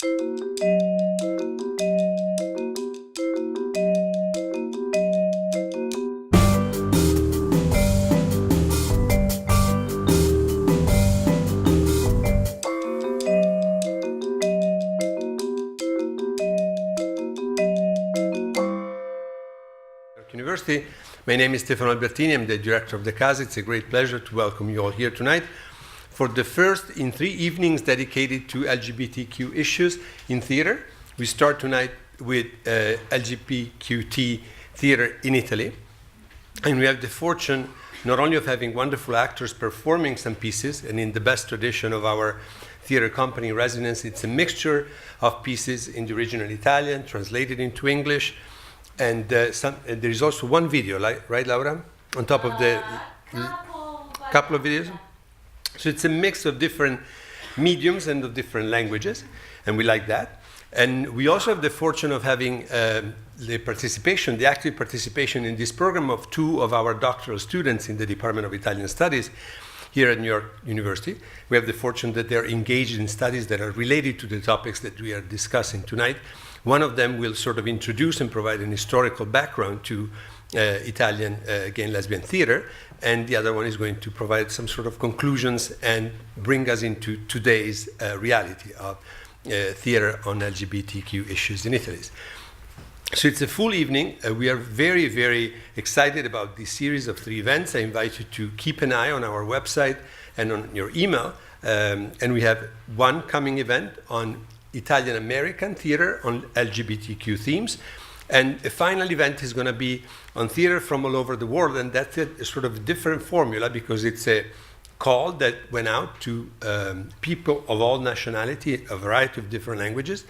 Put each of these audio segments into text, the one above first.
University. My name is Stefano Albertini. I'm the director of the Casa. It's a great pleasure to welcome you all here tonight for the first in 3 evenings dedicated to LGBTQ issues in theater. We start tonight with LGBTQ theater in Italy. And we have the fortune not only of having wonderful actors performing some pieces, and in the best tradition of our theater company residence, it's a mixture of pieces in the original Italian, translated into English. And there is also one video, right, Laura? On top of the couple of videos. So it's a mix of different mediums and of different languages, and we like that. And we also have the fortune of having the active participation in this program of 2 of our doctoral students in the Department of Italian Studies here at New York University. We have the fortune that they're engaged in studies that are related to the topics that we are discussing tonight. One of them will sort of introduce and provide an historical background to Italian gay and lesbian theater, and the other one is going to provide some sort of conclusions and bring us into today's reality of theater on LGBTQ issues in Italy. So it's a full evening. We are very, very excited about this series of 3 events. I invite you to keep an eye on our website and on your email. And we have one coming event on Italian American theater on LGBTQ themes. And a final event is going to be on theater from all over the world. And that's a sort of different formula because it's a call that went out to people of all nationality, a variety of different languages,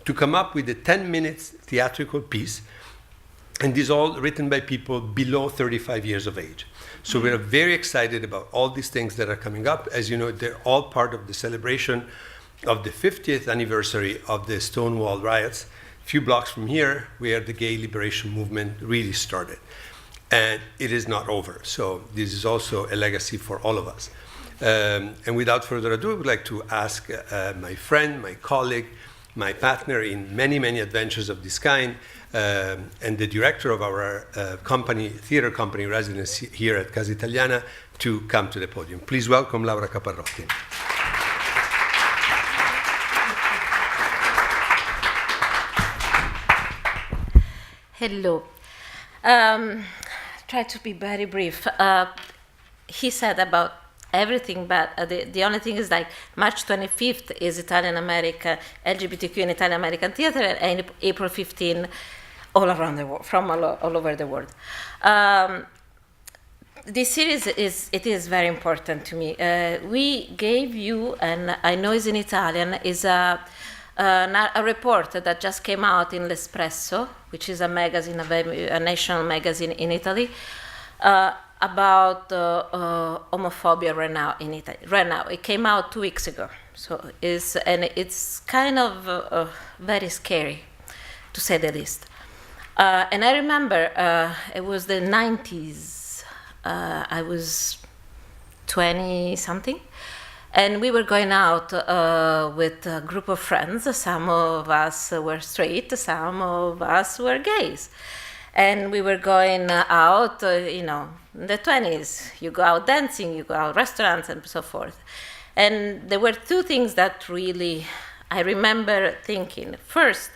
to come up with a 10 minutes theatrical piece. And these all written by people below 35 years of age. So we're very excited about all these things that are coming up. As you know, they're all part of the celebration of the 50th anniversary of the Stonewall riots, a few blocks from here, where the gay liberation movement really started. And it is not over. So this is also a legacy for all of us. And without further ado, I would like to ask my friend, my colleague, my partner in many, many adventures of this kind, and the director of our theater company residence here at Casa Italiana, to come to the podium. Please welcome Laura Caparrotti. Hello. Try to be very brief. He said about everything, but the only thing is like March 25th is Italian American LGBTQ and Italian American theater, and April 15 all around the world, from all over the world. This series is very important to me. We gave you, and I know it's in Italian, is a report that just came out in L'Espresso, which is a magazine, a national magazine in Italy, about homophobia right now in Italy. Right now, it came out 2 weeks ago. So it's kind of very scary, to say the least. And I remember it was the 90s. I was 20 something. And we were going out with a group of friends. Some of us were straight, some of us were gays. And we were going out, in the 20s. You go out dancing, you go out restaurants, and so forth. And there were 2 things that really, I remember thinking. First,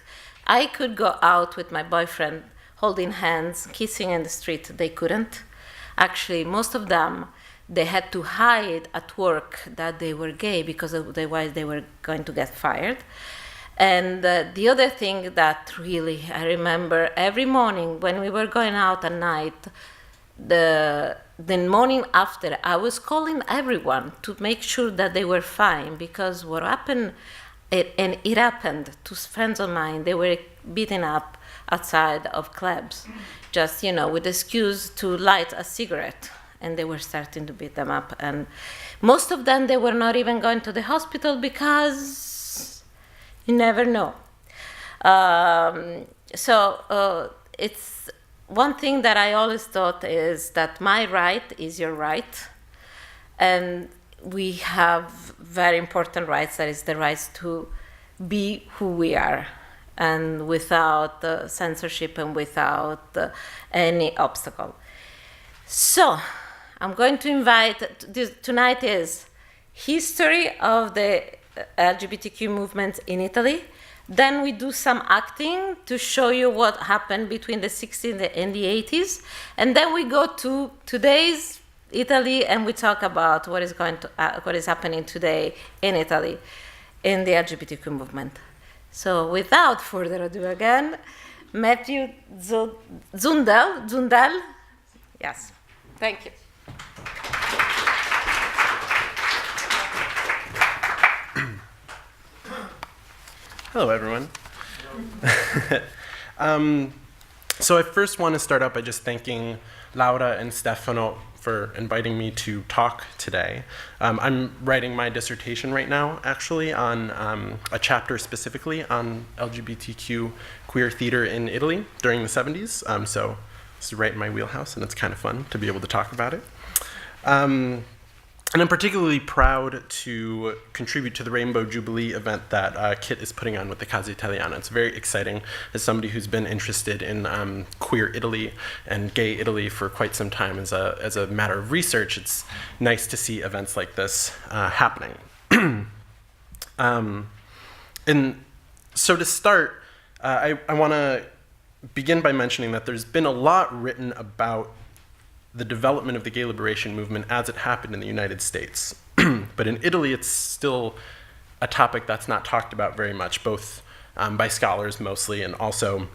I could go out with my boyfriend holding hands, kissing in the street. They couldn't. Actually, most of them, they had to hide at work that they were gay because otherwise they were going to get fired. And the other thing that really I remember, every morning when we were going out at night, the morning after, I was calling everyone to make sure that they were fine, because what happened, and it happened to friends of mine, they were beaten up outside of clubs, just, with the excuse to light a cigarette. And they were starting to beat them up. And most of them, they were not even going to the hospital because you never know. It's one thing that I always thought is that my right is your right. And we have very important rights. That is the rights to be who we are, and without censorship and without any obstacle. So I'm going to invite, tonight is history of the LGBTQ movement in Italy. Then we do some acting to show you what happened between the 60s and the 80s. And then we go to today's Italy and we talk about what is happening today in Italy in the LGBTQ movement. So without further ado again, Matthew Zundel. Yes, thank you. Hello, everyone. So I first want to start out by just thanking Laura and Stefano for inviting me to talk today. I'm writing my dissertation right now, actually, on a chapter specifically on LGBTQ queer theater in Italy during the 70s. So this is right in my wheelhouse, and it's kind of fun to be able to talk about it. And I'm particularly proud to contribute to the Rainbow Jubilee event that Kit is putting on with the Casa Italiana. It's very exciting as somebody who's been interested in queer Italy and gay Italy for quite some time as a matter of research. It's nice to see events like this happening. And so to start, I want to begin by mentioning that there's been a lot written about the development of the gay liberation movement as it happened in the United States. But in Italy, it's still a topic that's not talked about very much, both by scholars mostly and also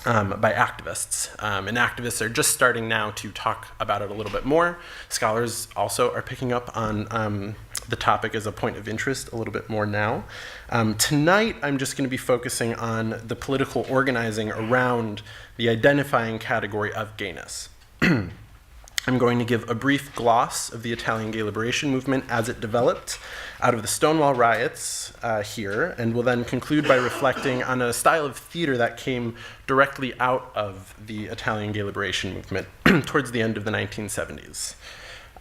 by activists. And activists are just starting now to talk about it a little bit more. Scholars also are picking up on the topic as a point of interest a little bit more now. Tonight, I'm just going to be focusing on the political organizing around the identifying category of gayness. I'm going to give a brief gloss of the Italian gay liberation movement as it developed out of the Stonewall riots here, and will then conclude by reflecting on a style of theater that came directly out of the Italian gay liberation movement towards the end of the 1970s.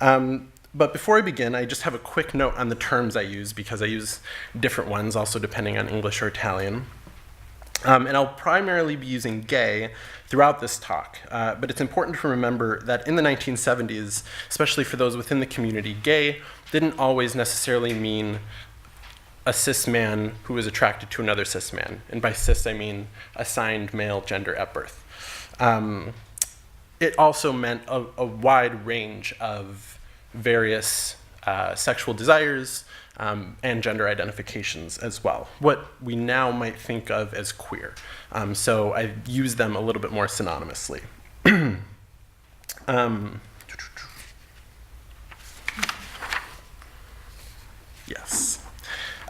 But before I begin, I just have a quick note on the terms I use, because I use different ones, also depending on English or Italian. And I'll primarily be using gay throughout this talk, but it's important to remember that in the 1970s, especially for those within the community, gay didn't always necessarily mean a cis man who was attracted to another cis man. And by cis, I mean assigned male gender at birth. It also meant a wide range of various sexual desires, and gender identifications as well, what we now might think of as queer. So I use them a little bit more synonymously. Yes.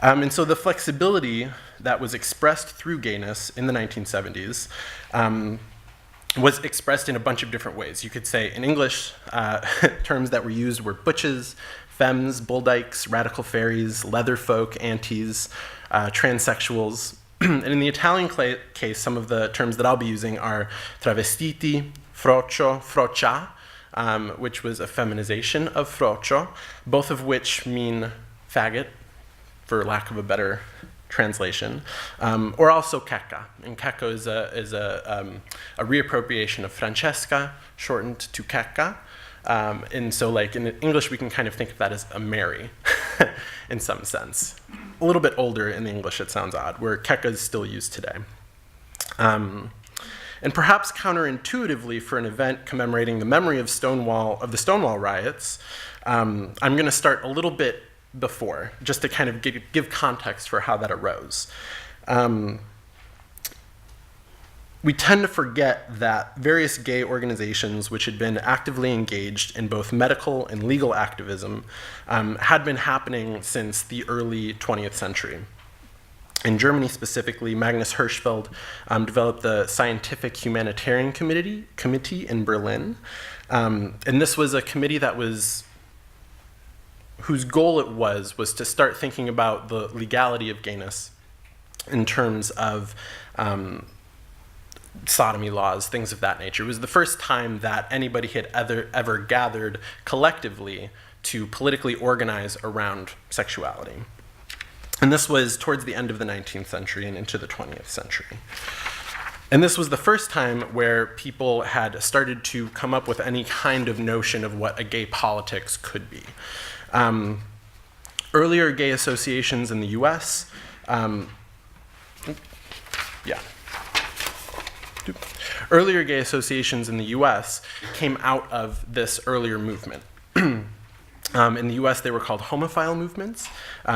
And so the flexibility that was expressed through gayness in the 1970s was expressed in a bunch of different ways. You could say in English, terms that were used were butches, femmes, bulldykes, radical fairies, leather folk, aunties, transsexuals. And in the Italian case, some of the terms that I'll be using are travestiti, frocio, froccia, which was a feminization of frocio, both of which mean faggot, for lack of a better translation, or also cecca. And cecca is a reappropriation of Francesca, shortened to cecca. And so like in English, we can kind of think of that as a Mary in some sense. A little bit older in the English, it sounds odd, where cecca is still used today. And perhaps counterintuitively for an event commemorating the memory of the Stonewall riots, I'm going to start a little bit before, just to kind of give context for how that arose. We tend to forget that various gay organizations which had been actively engaged in both medical and legal activism had been happening since the early 20th century. In Germany specifically, Magnus Hirschfeld developed the Scientific Humanitarian Committee in Berlin. And this was a committee whose goal it was to start thinking about the legality of gayness in terms of sodomy laws, things of that nature. It was the first time that anybody had ever gathered collectively to politically organize around sexuality. And this was towards the end of the 19th century and into the 20th century. And this was the first time where people had started to come up with any kind of notion of what a gay politics could be. Earlier gay associations in the US, Earlier gay associations in the US came out of this earlier movement. In the US, they were called homophile movements,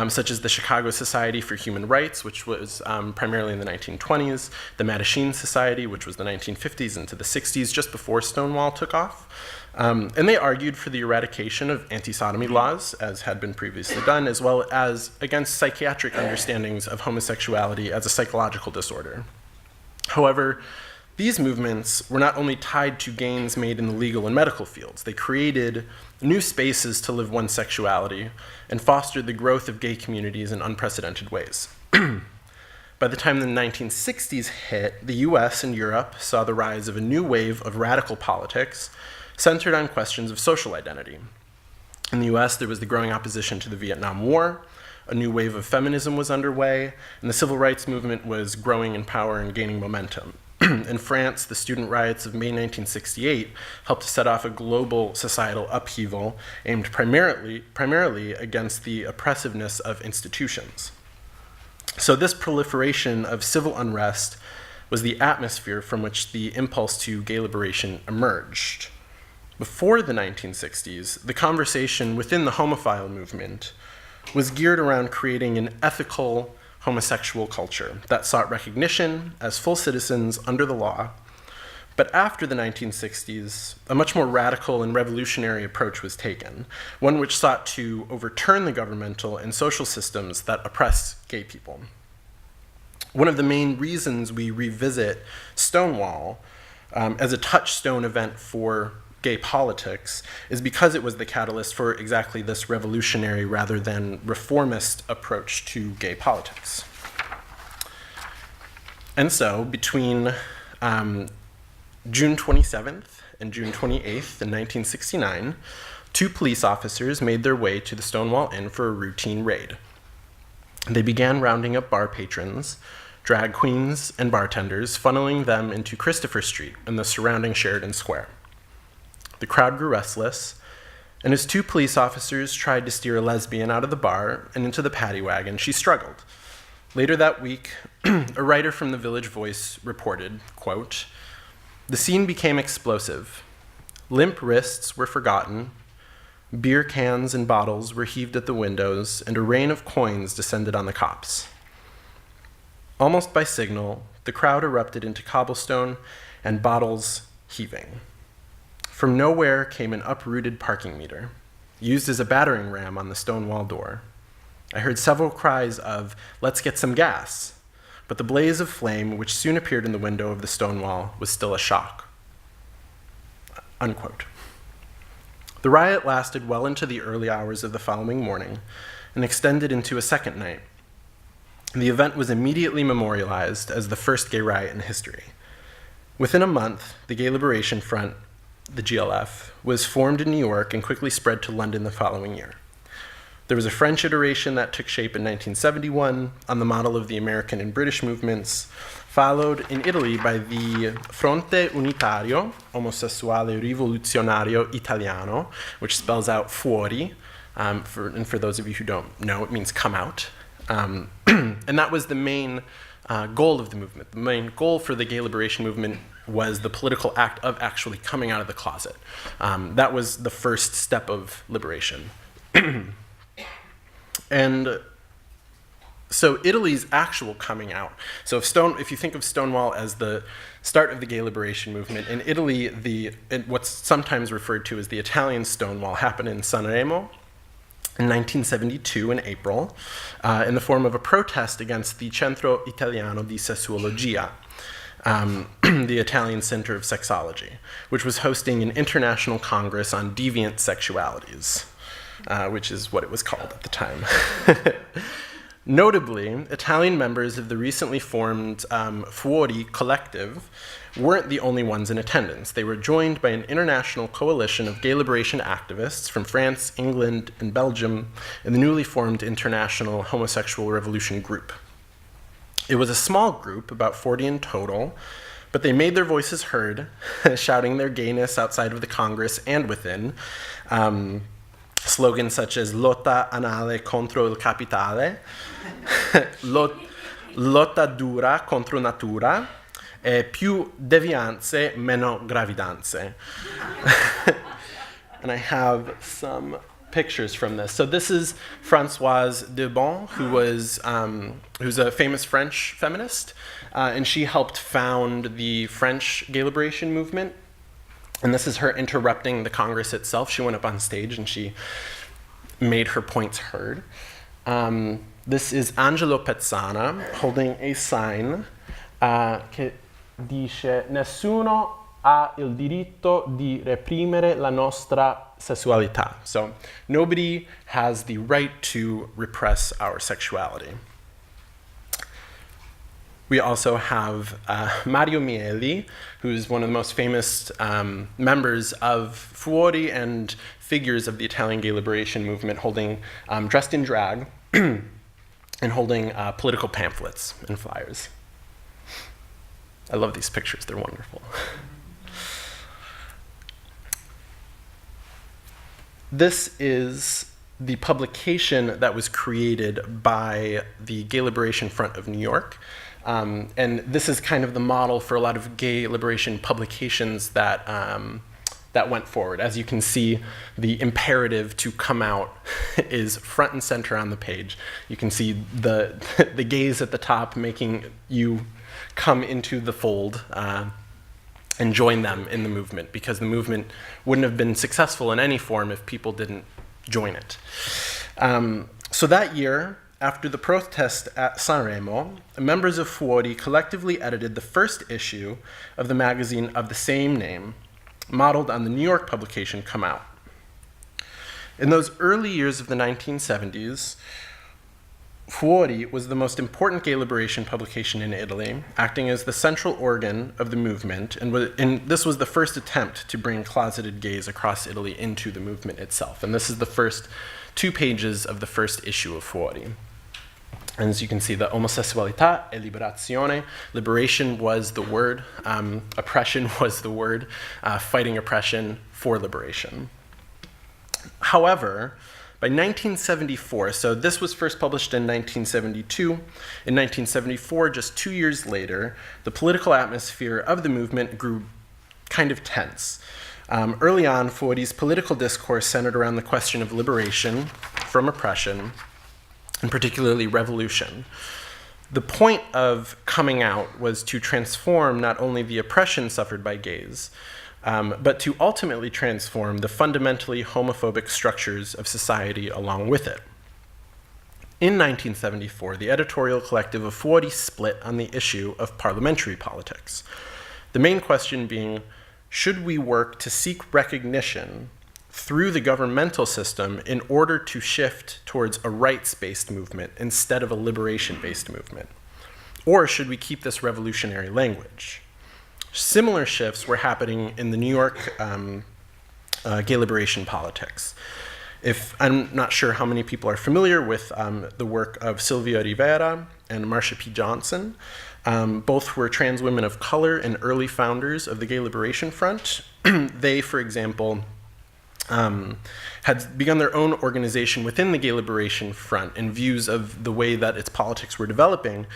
such as the Chicago Society for Human Rights, which was primarily in the 1920s, the Mattachine Society, which was the 1950s into the 60s, just before Stonewall took off. And they argued for the eradication of anti-sodomy laws, as had been previously done, as well as against psychiatric understandings of homosexuality as a psychological disorder. However, these movements were not only tied to gains made in the legal and medical fields, they created new spaces to live one's sexuality and fostered the growth of gay communities in unprecedented ways. By the time the 1960s hit, the US and Europe saw the rise of a new wave of radical politics centered on questions of social identity. In the US, there was the growing opposition to the Vietnam War, a new wave of feminism was underway, and the civil rights movement was growing in power and gaining momentum. In France, the student riots of May 1968 helped to set off a global societal upheaval aimed primarily against the oppressiveness of institutions. So this proliferation of civil unrest was the atmosphere from which the impulse to gay liberation emerged. Before the 1960s, the conversation within the homophile movement was geared around creating an ethical homosexual culture that sought recognition as full citizens under the law. But after the 1960s, a much more radical and revolutionary approach was taken, one which sought to overturn the governmental and social systems that oppress gay people. One of the main reasons we revisit Stonewall as a touchstone event for gay politics is because it was the catalyst for exactly this revolutionary rather than reformist approach to gay politics. And so between June 27th and June 28th in 1969, 2 police officers made their way to the Stonewall Inn for a routine raid. They began rounding up bar patrons, drag queens, and bartenders, funneling them into Christopher Street and the surrounding Sheridan Square. The crowd grew restless, and as 2 police officers tried to steer a lesbian out of the bar and into the paddy wagon, she struggled. Later that week, a writer from the Village Voice reported, quote, "The scene became explosive. Limp wrists were forgotten, beer cans and bottles were heaved at the windows, and a rain of coins descended on the cops. Almost by signal, the crowd erupted into cobblestone and bottles heaving. From nowhere came an uprooted parking meter, used as a battering ram on the Stonewall door. I heard several cries of, 'Let's get some gas,' but the blaze of flame, which soon appeared in the window of the Stonewall, was still a shock." Unquote. The riot lasted well into the early hours of the following morning and extended into a second night. The event was immediately memorialized as the first gay riot in history. Within a month, the Gay Liberation Front, the GLF, was formed in New York and quickly spread to London the following year. There was a French iteration that took shape in 1971 on the model of the American and British movements, followed in Italy by the Fronte Unitario Omosessuale Rivoluzionario Italiano, which spells out fuori, and for those of you who don't know, it means come out. And that was the main goal of the movement. The main goal for the gay liberation movement was the political act of actually coming out of the closet. That was the first step of liberation. And so Italy's actual coming out. So if you think of Stonewall as the start of the gay liberation movement, in Italy, what's sometimes referred to as the Italian Stonewall happened in Sanremo in 1972 in April, in the form of a protest against the Centro Italiano di Sessuologia, the Italian Center of Sexology, which was hosting an international congress on deviant sexualities, which is what it was called at the time. Notably, Italian members of the recently formed Fuori collective weren't the only ones in attendance. They were joined by an international coalition of gay liberation activists from France, England, and Belgium in the newly formed International Homosexual Revolution Group. It was a small group, about 40 in total, but they made their voices heard, shouting their gayness outside of the Congress and within. Slogans such as "Lotta anale contro il capitale," "Lotta dura contro natura," e "Più devianze, meno gravidanze." And I have some pictures from this. So this is Françoise Debon, who's a famous French feminist, and she helped found the French gay liberation movement. And this is her interrupting the Congress itself. She went up on stage and she made her points heard. This is Angelo Pezzana holding a sign che dice "Nessuno ha il diritto di reprimere la nostra sessualità." So nobody has the right to repress our sexuality. We also have Mario Mieli, who's one of the most famous members of Fuori and figures of the Italian gay liberation movement, dressed in drag and holding political pamphlets and flyers. I love these pictures, they're wonderful. This is the publication that was created by the Gay Liberation Front of New York. And this is kind of the model for a lot of gay liberation publications that went forward. As you can see, the imperative to come out is front and center on the page. You can see the gays at the top making you come into the fold and join them in the movement, because the movement wouldn't have been successful in any form if people didn't join it. So that year, after the protest at Sanremo, members of Fuori collectively edited the first issue of the magazine of the same name, modeled on the New York publication Come Out. In those early years of the 1970s, Fuori was the most important gay liberation publication in Italy, acting as the central organ of the movement, and this was the first attempt to bring closeted gays across Italy into the movement itself. And this is the first 2 pages of the first issue of Fuori. And as you can see, the homosessualità e liberazione, liberation was the word, oppression was the word, fighting oppression for liberation. However, by 1974, so this was first published in 1972, in 1974, just 2 years later, the political atmosphere of the movement grew kind of tense. Early on, Fuori's political discourse centered around the question of liberation from oppression, and particularly revolution. The point of coming out was to transform not only the oppression suffered by gays, but to ultimately transform the fundamentally homophobic structures of society along with it. In 1974, the editorial collective of Fuori split on the issue of parliamentary politics. The main question being, should we work to seek recognition through the governmental system in order to shift towards a rights-based movement instead of a liberation-based movement? Or should we keep this revolutionary language? Similar shifts were happening in the New York gay liberation politics. I'm not sure how many people are familiar with the work of Sylvia Rivera and Marsha P. Johnson. Both were trans women of color and early founders of the Gay Liberation Front. They, for example, had begun their own organization within the Gay Liberation Front in views of the way that its politics were developing.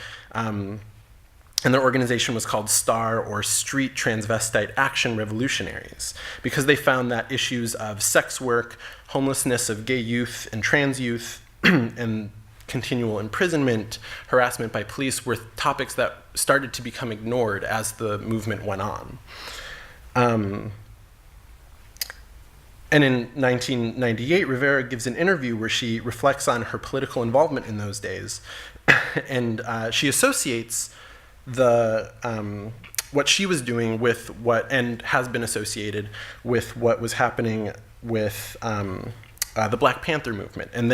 And their organization was called STAR, or Street Transvestite Action Revolutionaries, because they found that issues of sex work, homelessness of gay youth and trans youth, and continual imprisonment, harassment by police were topics that started to become ignored as the movement went on. And in 1998, Rivera gives an interview where she reflects on her political involvement in those days. And she associates what she was doing with and has been associated with what was happening with the Black Panther movement. And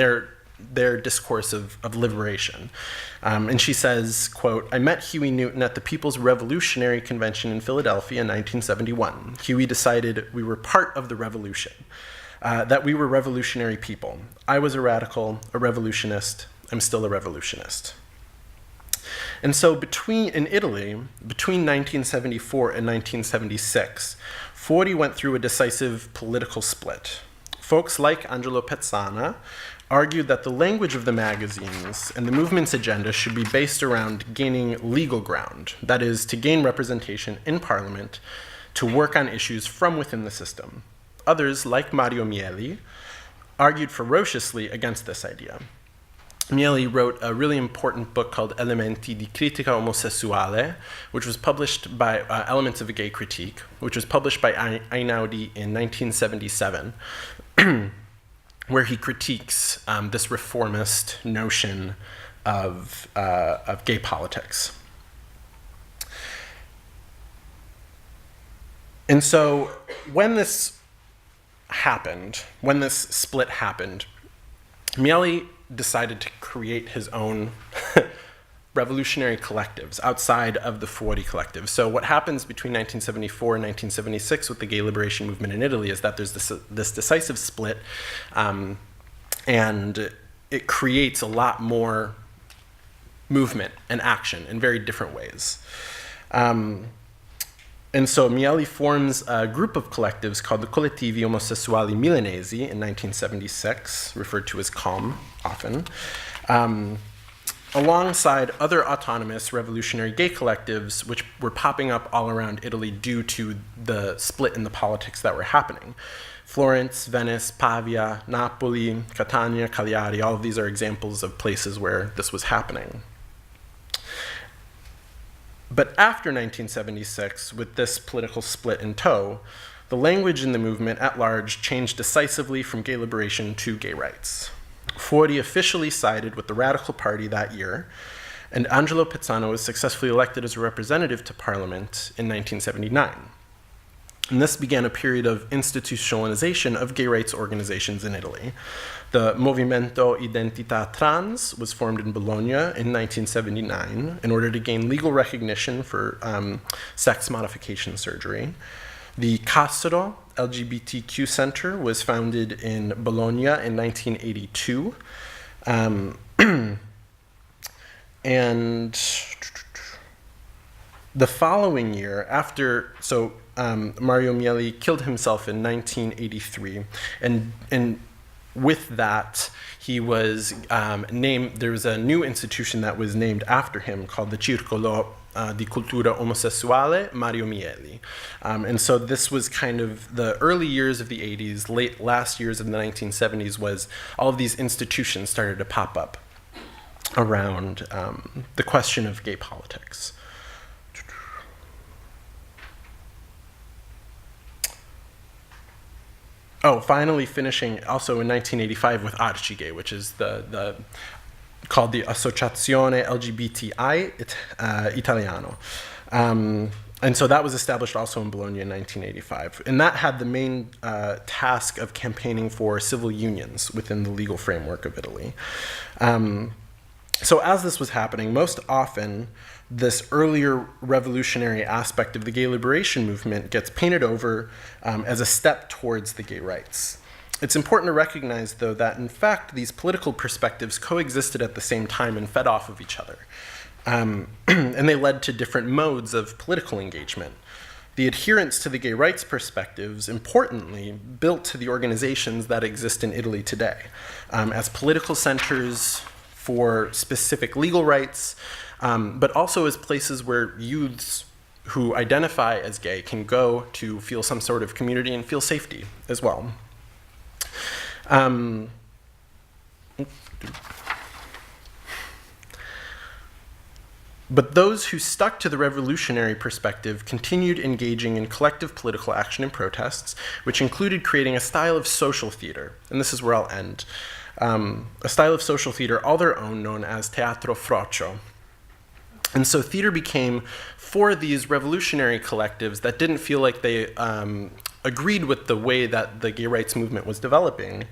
their discourse of liberation. And she says, quote, "I met Huey Newton at the People's Revolutionary Convention in Philadelphia in 1971. Huey decided we were part of the revolution, that we were revolutionary people. I was a radical, a revolutionist. I'm still a revolutionist." And so in Italy, between 1974 and 1976, Fori went through a decisive political split. Folks like Angelo Pezzana argued that the language of the magazines and the movement's agenda should be based around gaining legal ground, that is, to gain representation in parliament, to work on issues from within the system. Others, like Mario Mieli, argued ferociously against this idea. Mieli wrote a really important book called Elementi di critica omosessuale, which was published by Elements of a Gay Critique, which was published by Einaudi in 1977, where he critiques this reformist notion of gay politics. And so when this split happened, Mieli decided to create his own revolutionary collectives outside of the Fori collective. So what happens between 1974 and 1976 with the gay liberation movement in Italy is that there's this decisive split, and it creates a lot more movement and action in very different ways. And so Mieli forms a group of collectives called the Collettivi Omosessuali Milanesi in 1976, referred to as COM often, alongside other autonomous revolutionary gay collectives which were popping up all around Italy due to the split in the politics that were happening. Florence, Venice, Pavia, Napoli, Catania, Cagliari, all of these are examples of places where this was happening. But after 1976, with this political split in tow, the language in the movement at large changed decisively from gay liberation to gay rights. Fori officially sided with the Radical Party that year, and Angelo Pezzana was successfully elected as a representative to Parliament in 1979. And this began a period of institutionalization of gay rights organizations in Italy. The Movimento Identità Trans was formed in Bologna in 1979 in order to gain legal recognition for sex modification surgery. The Casa LGBTQ Center was founded in Bologna in 1982. And the following year, Mario Mieli killed himself in 1983, and with that, he was named. There was a new institution that was named after him called the Circolo di Cultura Omosessuale Mario Mieli. And so this was kind of the early years of the 80s, last years of the 1970s, was all of these institutions started to pop up around the question of gay politics. Oh, finally finishing also in 1985 with Parigi, which is called the Associazione LGBTI Italiano. And so that was established also in Bologna in 1985. And that had the main task of campaigning for civil unions within the legal framework of Italy. So as this was happening, most often this earlier revolutionary aspect of the gay liberation movement gets painted over as a step towards the gay rights. It's important to recognize, though, that in fact these political perspectives coexisted at the same time and fed off of each other. And they led to different modes of political engagement. The adherence to the gay rights perspectives, importantly, built to the organizations that exist in Italy today as political centers for specific legal rights, but also as places where youths who identify as gay can go to feel some sort of community and feel safety as well. But those who stuck to the revolutionary perspective continued engaging in collective political action and protests, which included creating a style of social theater, and this is where I'll end, a style of social theater all their own known as teatro frocio. And so theater became, for these revolutionary collectives that didn't feel like they agreed with the way that the gay rights movement was developing,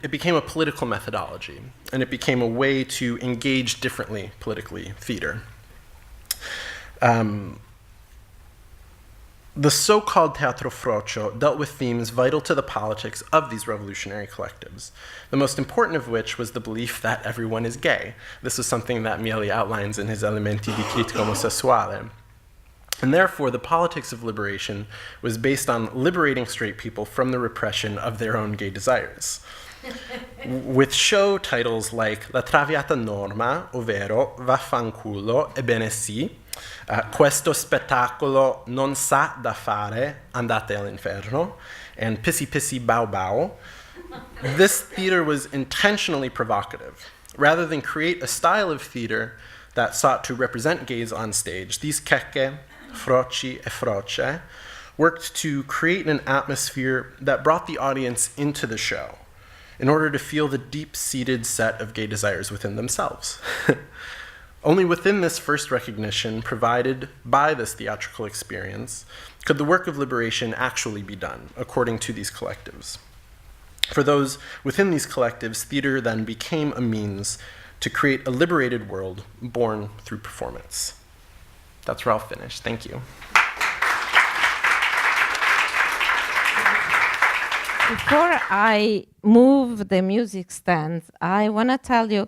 it became a political methodology, and it became a way to engage differently politically theater. The so-called Teatro Frocio dealt with themes vital to the politics of these revolutionary collectives, the most important of which was the belief that everyone is gay. This is something that Mieli outlines in his Elementi di critica omosessuale. And therefore, the politics of liberation was based on liberating straight people from the repression of their own gay desires. With show titles like La Traviata Norma, ovvero Vaffanculo, ebbene sì, Questo spettacolo non sa da fare, andate all'inferno, and Pissy Pissy Bow Bow, this theater was intentionally provocative. Rather than create a style of theater that sought to represent gays on stage, these checche, froci, e froce worked to create an atmosphere that brought the audience into the show in order to feel the deep-seated set of gay desires within themselves. Only within this first recognition provided by this theatrical experience could the work of liberation actually be done, according to these collectives. For those within these collectives, theater then became a means to create a liberated world born through performance. That's where I'll finish. Thank you. Before I move the music stand, I want to tell you,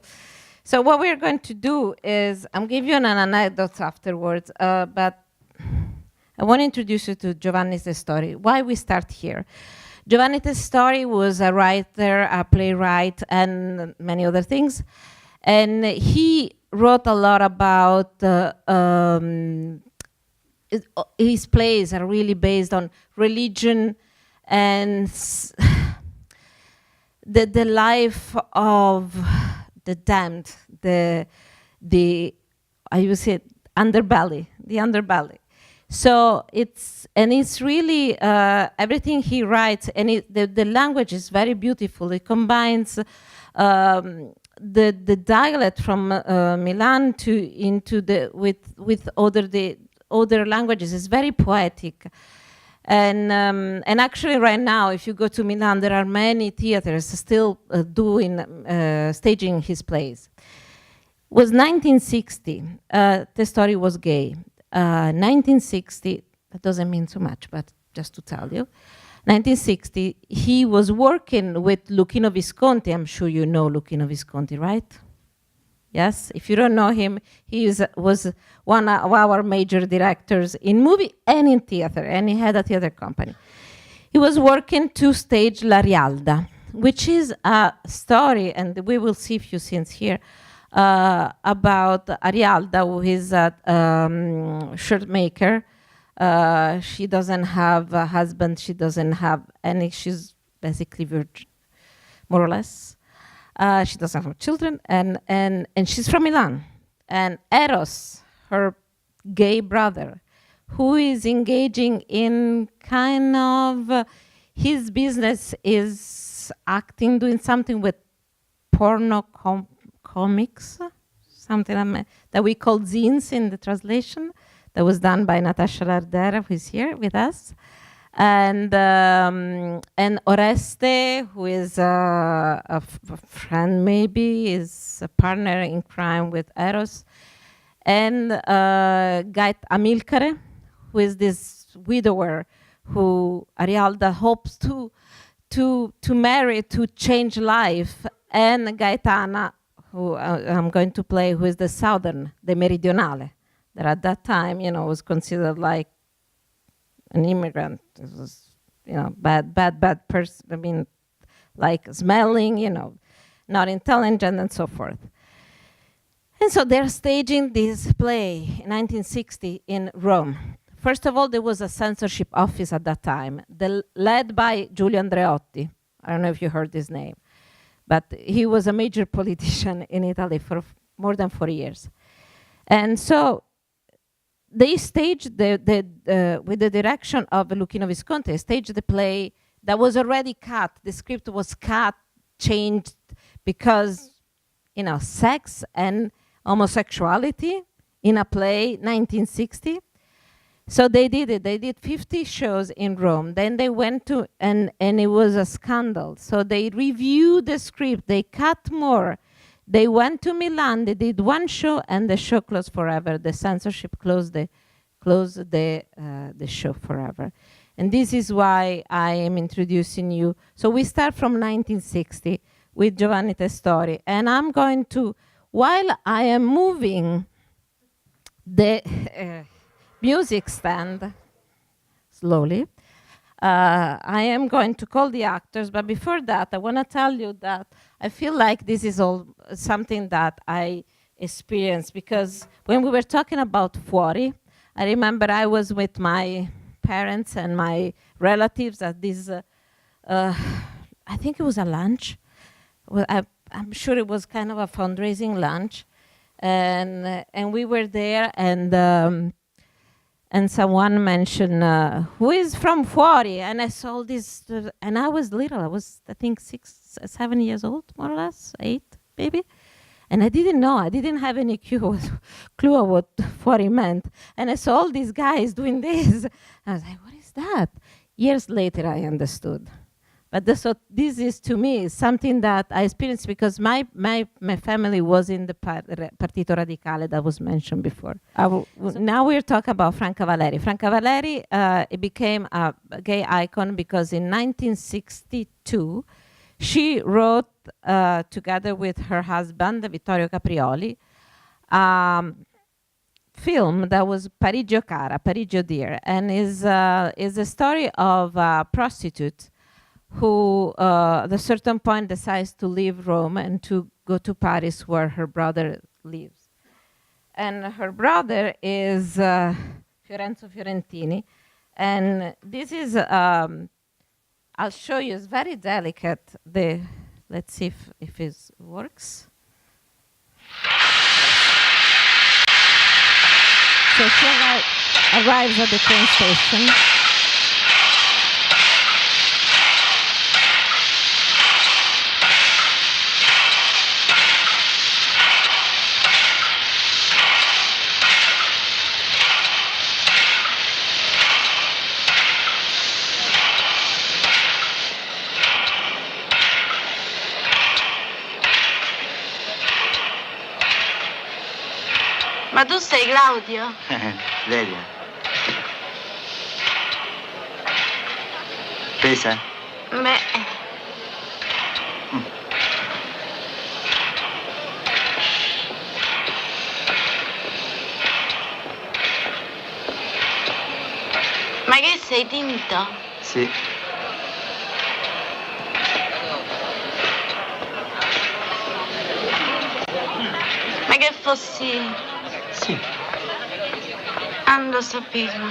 so what we're going to do is, I'm giving you an anecdote afterwards, but I want to introduce you to Giovanni Testori. Why we start here? Giovanni Testori was a writer, a playwright, and many other things. And he wrote a lot about his plays are really based on religion and the life of the damned, I would say underbelly, the underbelly. So it's really everything he writes, and the language is very beautiful. It combines the dialect from Milan with other languages. It's very poetic. And actually right now, if you go to Milan, there are many theaters still staging his plays. It was 1960, Testori was gay. 1960, that doesn't mean so much, but just to tell you. 1960, he was working with Luchino Visconti. I'm sure you know Luchino Visconti, right? Yes, if you don't know him, he was one of our major directors in movie and in theater, and he had a theater company. He was working to stage L'Arialda, which is a story, and we will see a few scenes here, about Arialda, who is a shirt maker. She doesn't have a husband, she doesn't have any, she's basically virgin, more or less. She doesn't have children, and she's from Milan. And Eros, her gay brother, who is engaging in kind of, his business is acting, doing something with porno comics, something that we call zines in the translation, that was done by Natasha Lardera, who is here with us. And Oreste, who is a friend maybe, is a partner in crime with Eros. And Amilcare, who is this widower who Arialda hopes to marry, to change life. And Gaetana, who I'm going to play, who is the southern, the meridionale, that at that time, was considered like an immigrant. It was, bad person. I mean, like smelling, not intelligent and so forth. And so they're staging this play in 1960 in Rome. First of all, there was a censorship office at that time, led by Giulio Andreotti. I don't know if you heard his name, but he was a major politician in Italy for more than 40 years. And so they staged with the direction of Luchino Visconti, staged the play that was already cut. The script was cut, changed, because, sex and homosexuality in a play, 1960. So they did it. They did 50 shows in Rome. Then they went to, and it was a scandal. So they reviewed the script. They cut more. They went to Milan. They did one show, and the show closed forever. The censorship closed the show forever. And this is why I am introducing you. So we start from 1960 with Giovanni Testori. And I'm going to, while I am moving the music stand slowly, I am going to call the actors. But before that, I want to tell you that I feel like this is all something that I experienced. Because when we were talking about Fuori, I remember I was with my parents and my relatives at this, I think it was a lunch. Well, I'm sure it was kind of a fundraising lunch. And we were there, and someone mentioned, who is from Fuori? And I saw this, and I was little. I was, I think, 6, 7 years old, more or less, 8, maybe. And I didn't know. I didn't have any clue of what Fuori meant. And I saw all these guys doing this. I was like, what is that? Years later, I understood. But this is, to me, something that I experienced because my family was in the Partito Radicale that was mentioned before. Now we're talking about Franca Valeri. Franca Valeri it became a gay icon because in 1962, she wrote, together with her husband, Vittorio Caprioli, film that was Parigi cara, Parigi dear, and is a story of a prostitute who at a certain point decides to leave Rome and to go to Paris where her brother lives. And her brother is Fiorenzo Fiorentini. And this is, I'll show you, it's very delicate. Let's see if it works. So she arrives at the train station. Ma tu sei Claudio? Delia. Pesa? Beh. Ma che sei tinto? Sì. Ma che fossi... Sì. Ando sapevo.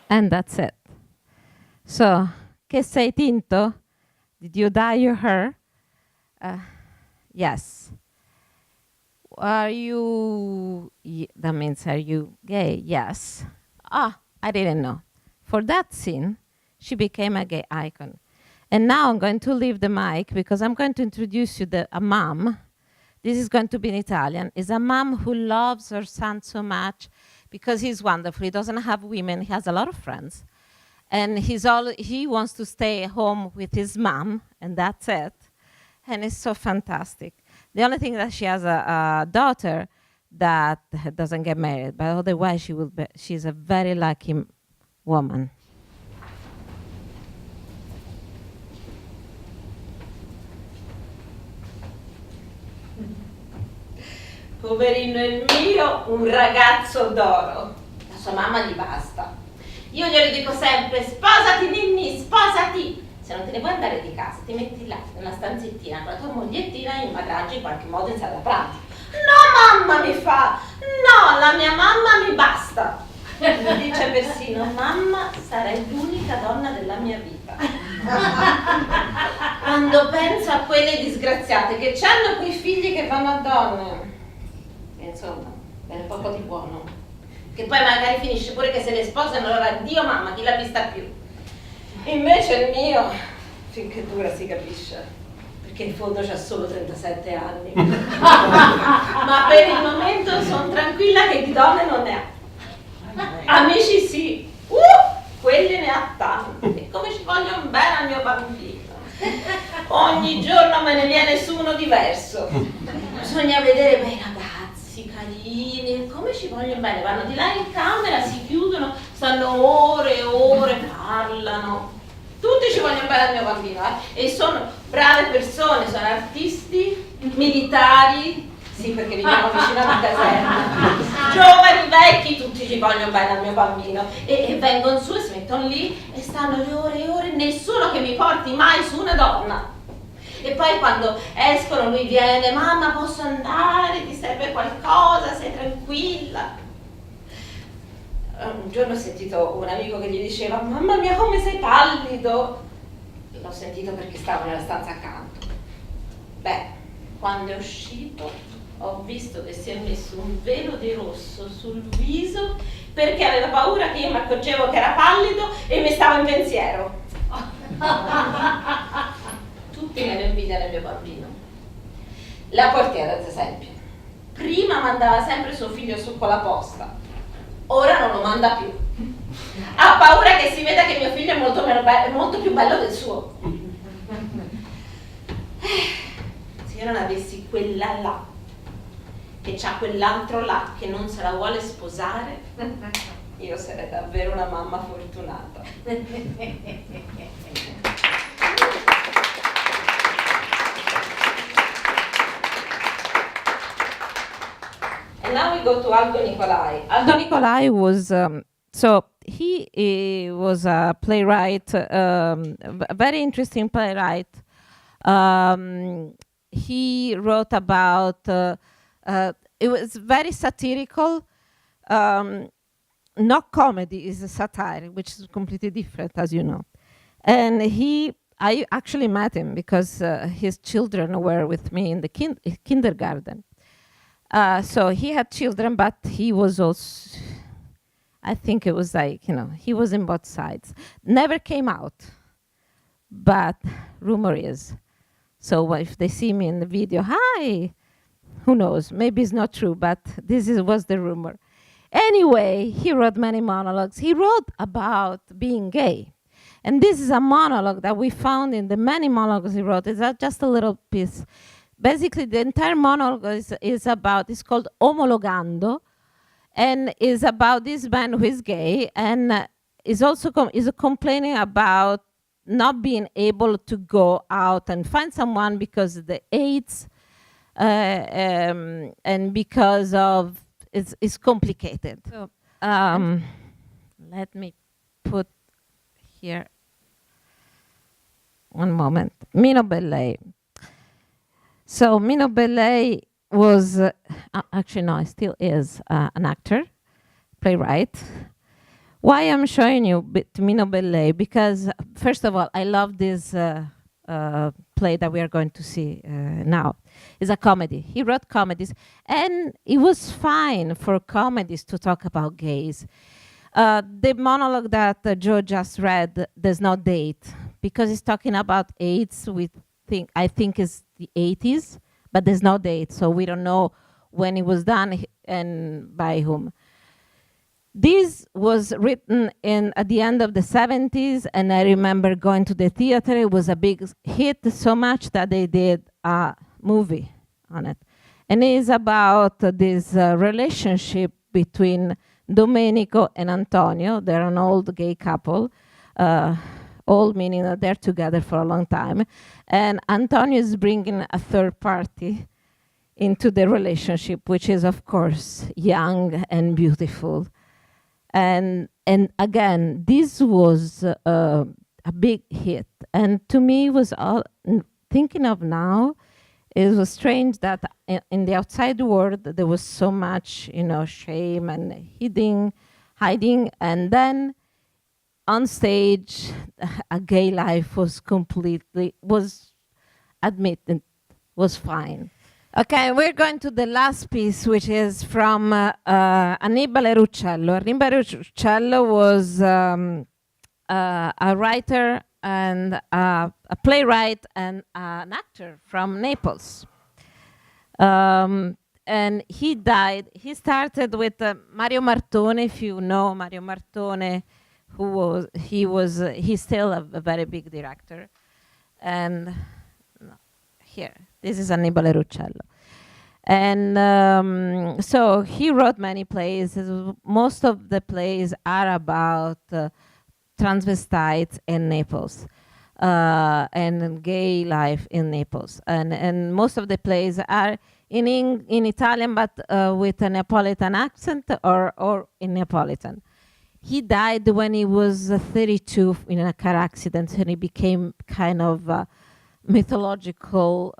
And that's it. So, che sei tinto? Did you dye your hair? Yes. Are you, that means are you gay? Yes. Ah, I didn't know. For that scene, she became a gay icon. And now I'm going to leave the mic because I'm going to introduce you a mom. This is going to be in Italian. It's a mom who loves her son so much because he's wonderful. He doesn't have women. He has a lot of friends. And he wants to stay home with his mom, and that's it. And it's so fantastic. The only thing that she has a daughter that doesn't get married, but otherwise she's a very lucky woman. Poverino il mio, un ragazzo d'oro. La sua mamma gli basta. Io glielo dico sempre, sposati Ninni, sposati! Se non te ne puoi andare di casa, ti metti là, nella stanzettina, con la tua mogliettina in bagaglio in qualche modo in sala da pranzo. No mamma, mi fa! No, la mia mamma mi basta! Mi dice persino, mamma, sarai l'unica donna della mia vita. Quando penso a quelle disgraziate che hanno quei figli che vanno a donne, insomma, è poco di buono. Che poi magari finisce pure che se le sposano, allora Dio mamma, chi l'ha vista più? Invece il mio, finché dura si capisce. che in fondo c'ha solo 37 anni. Ma per il momento sono tranquilla che di donne non ne ha. Amici sì, quelli ne ha tanti. E come ci vogliono bene al mio bambino. Ogni giorno me ne viene su uno diverso. Bisogna vedere bei ragazzi, carini, come ci vogliono bene. Vanno di là in camera, si chiudono, stanno ore e ore, parlano. Tutti ci vogliono bene al mio bambino, e sono brave persone, sono artisti, militari, sì, perché viviamo vicino a una caserma, giovani, vecchi, tutti ci vogliono bene al mio bambino, e vengono su e si mettono lì e stanno le ore e ore, nessuno che mi porti mai su una donna. E poi quando escono lui viene: mamma, posso andare, ti serve qualcosa, sei tranquilla? Un giorno ho sentito un amico che gli diceva: mamma mia, come sei pallido. L'ho sentito perché stavo nella stanza accanto. Beh, quando è uscito ho visto che si è messo un velo di rosso sul viso perché aveva paura che io mi accorgevo che era pallido e mi stavo in pensiero. Tutti me ne invidiano il mio bambino. La portiera, ad esempio, prima mandava sempre suo figlio su con la posta, ora non lo manda più. Ha paura che si veda che mio figlio è molto più bello del suo. Se io non avessi quella là, che c'ha quell'altro là che non se la vuole sposare, io sarei davvero una mamma fortunata. And now we go to Aldo Nicolai. Aldo Nicolai was so he was a playwright, a very interesting playwright. He wrote about it was very satirical. Not comedy, is a satire, which is completely different, as you know. And I actually met him because his children were with me in the kindergarten. So he had children, but he was also, I think it was like, he was in both sides. Never came out, but rumor is. So if they see me in the video, hi, who knows, maybe it's not true, but was the rumor. Anyway, he wrote many monologues. He wrote about being gay. And this is a monologue that we found in the many monologues he wrote. It's just a little piece. Basically, the entire monologue is called Omologando, and is about this man who is gay, and is also complaining about not being able to go out and find someone because of the AIDS, and because of it's complicated. So, let me put here one moment. Mino Bellei. So Mino Bellei was, actually no, still is an actor, playwright. Why I'm showing you Mino Bellei? Because first of all, I love this play that we are going to see now. It's a comedy. He wrote comedies, and it was fine for comedies to talk about gays. The monologue that Joe just read does not date because it's talking about AIDS. I think it's the 80s, but there's no date, so we don't know when it was done and by whom. This was written at the end of the 70s, and I remember going to the theater. It was a big hit, so much that they did a movie on it. And it is about this relationship between Domenico and Antonio. They're an old gay couple, old meaning that they're together for a long time. And Antonio is bringing a third party into the relationship, which is, of course, young and beautiful. And again, this was a big hit. And to me, was all thinking of now, it was strange that in the outside world, there was so much, shame and hiding. And then on stage, a gay life was admitted, was fine. Okay, we're going to the last piece, which is from Annibale Ruccello. Annibale Ruccello was a writer and a playwright and an actor from Naples. And he died. He started with Mario Martone, if you know Mario Martone, he's still a very big director. And here, this is Annibale Ruccello. And so he wrote many plays. Most of the plays are about transvestites in Naples and gay life in Naples. And most of the plays are in Italian, but with a Neapolitan accent or in Neapolitan. He died when he was 32 in a car accident, and he became kind of a mythological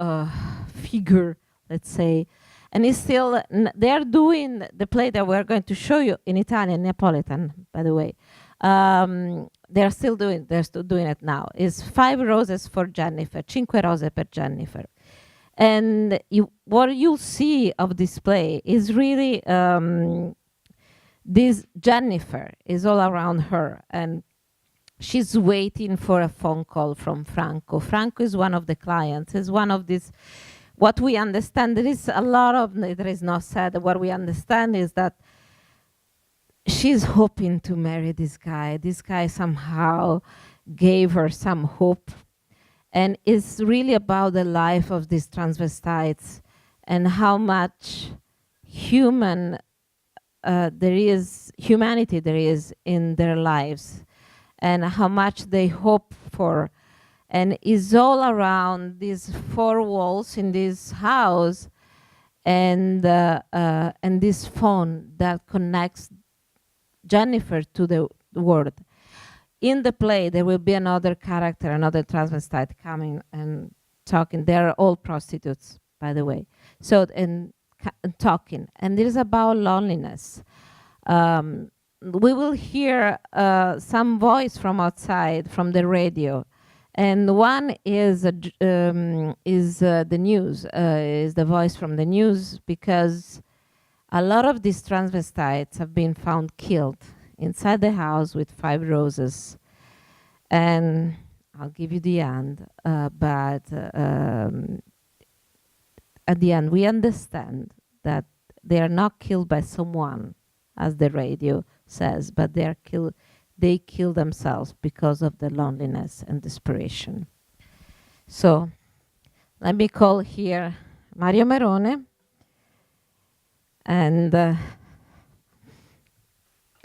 figure, let's say. And he's still, they're doing the play that we're going to show you in Italian, Neapolitan, by the way. They're still doing it now. It's 5 roses for Jennifer, 5 rose per Jennifer. And what you'll see of this play is really this Jennifer is all around her, and she's waiting for a phone call from Franco. Franco is one of the clients, is one of these, what we understand, there is a lot of, there is not said, what we understand is that she's hoping to marry this guy. This guy somehow gave her some hope. And it's really about the life of these transvestites and how much humanity there is in their lives, and how much they hope for. And it's all around these 4 walls in this house, and this phone that connects Jennifer to the world. In the play, there will be another character, another transvestite coming and talking. They are all prostitutes, by the way. So, and talking. And it is about loneliness. We will hear some voice from outside, from the radio. And one is the news, is the voice from the news, because a lot of these transvestites have been found killed inside the house with 5 roses. And I'll give you the end, but at the end we understand that they are not killed by someone, as the radio says, but they kill themselves because of the loneliness and desperation. So let me call here Mario Merone and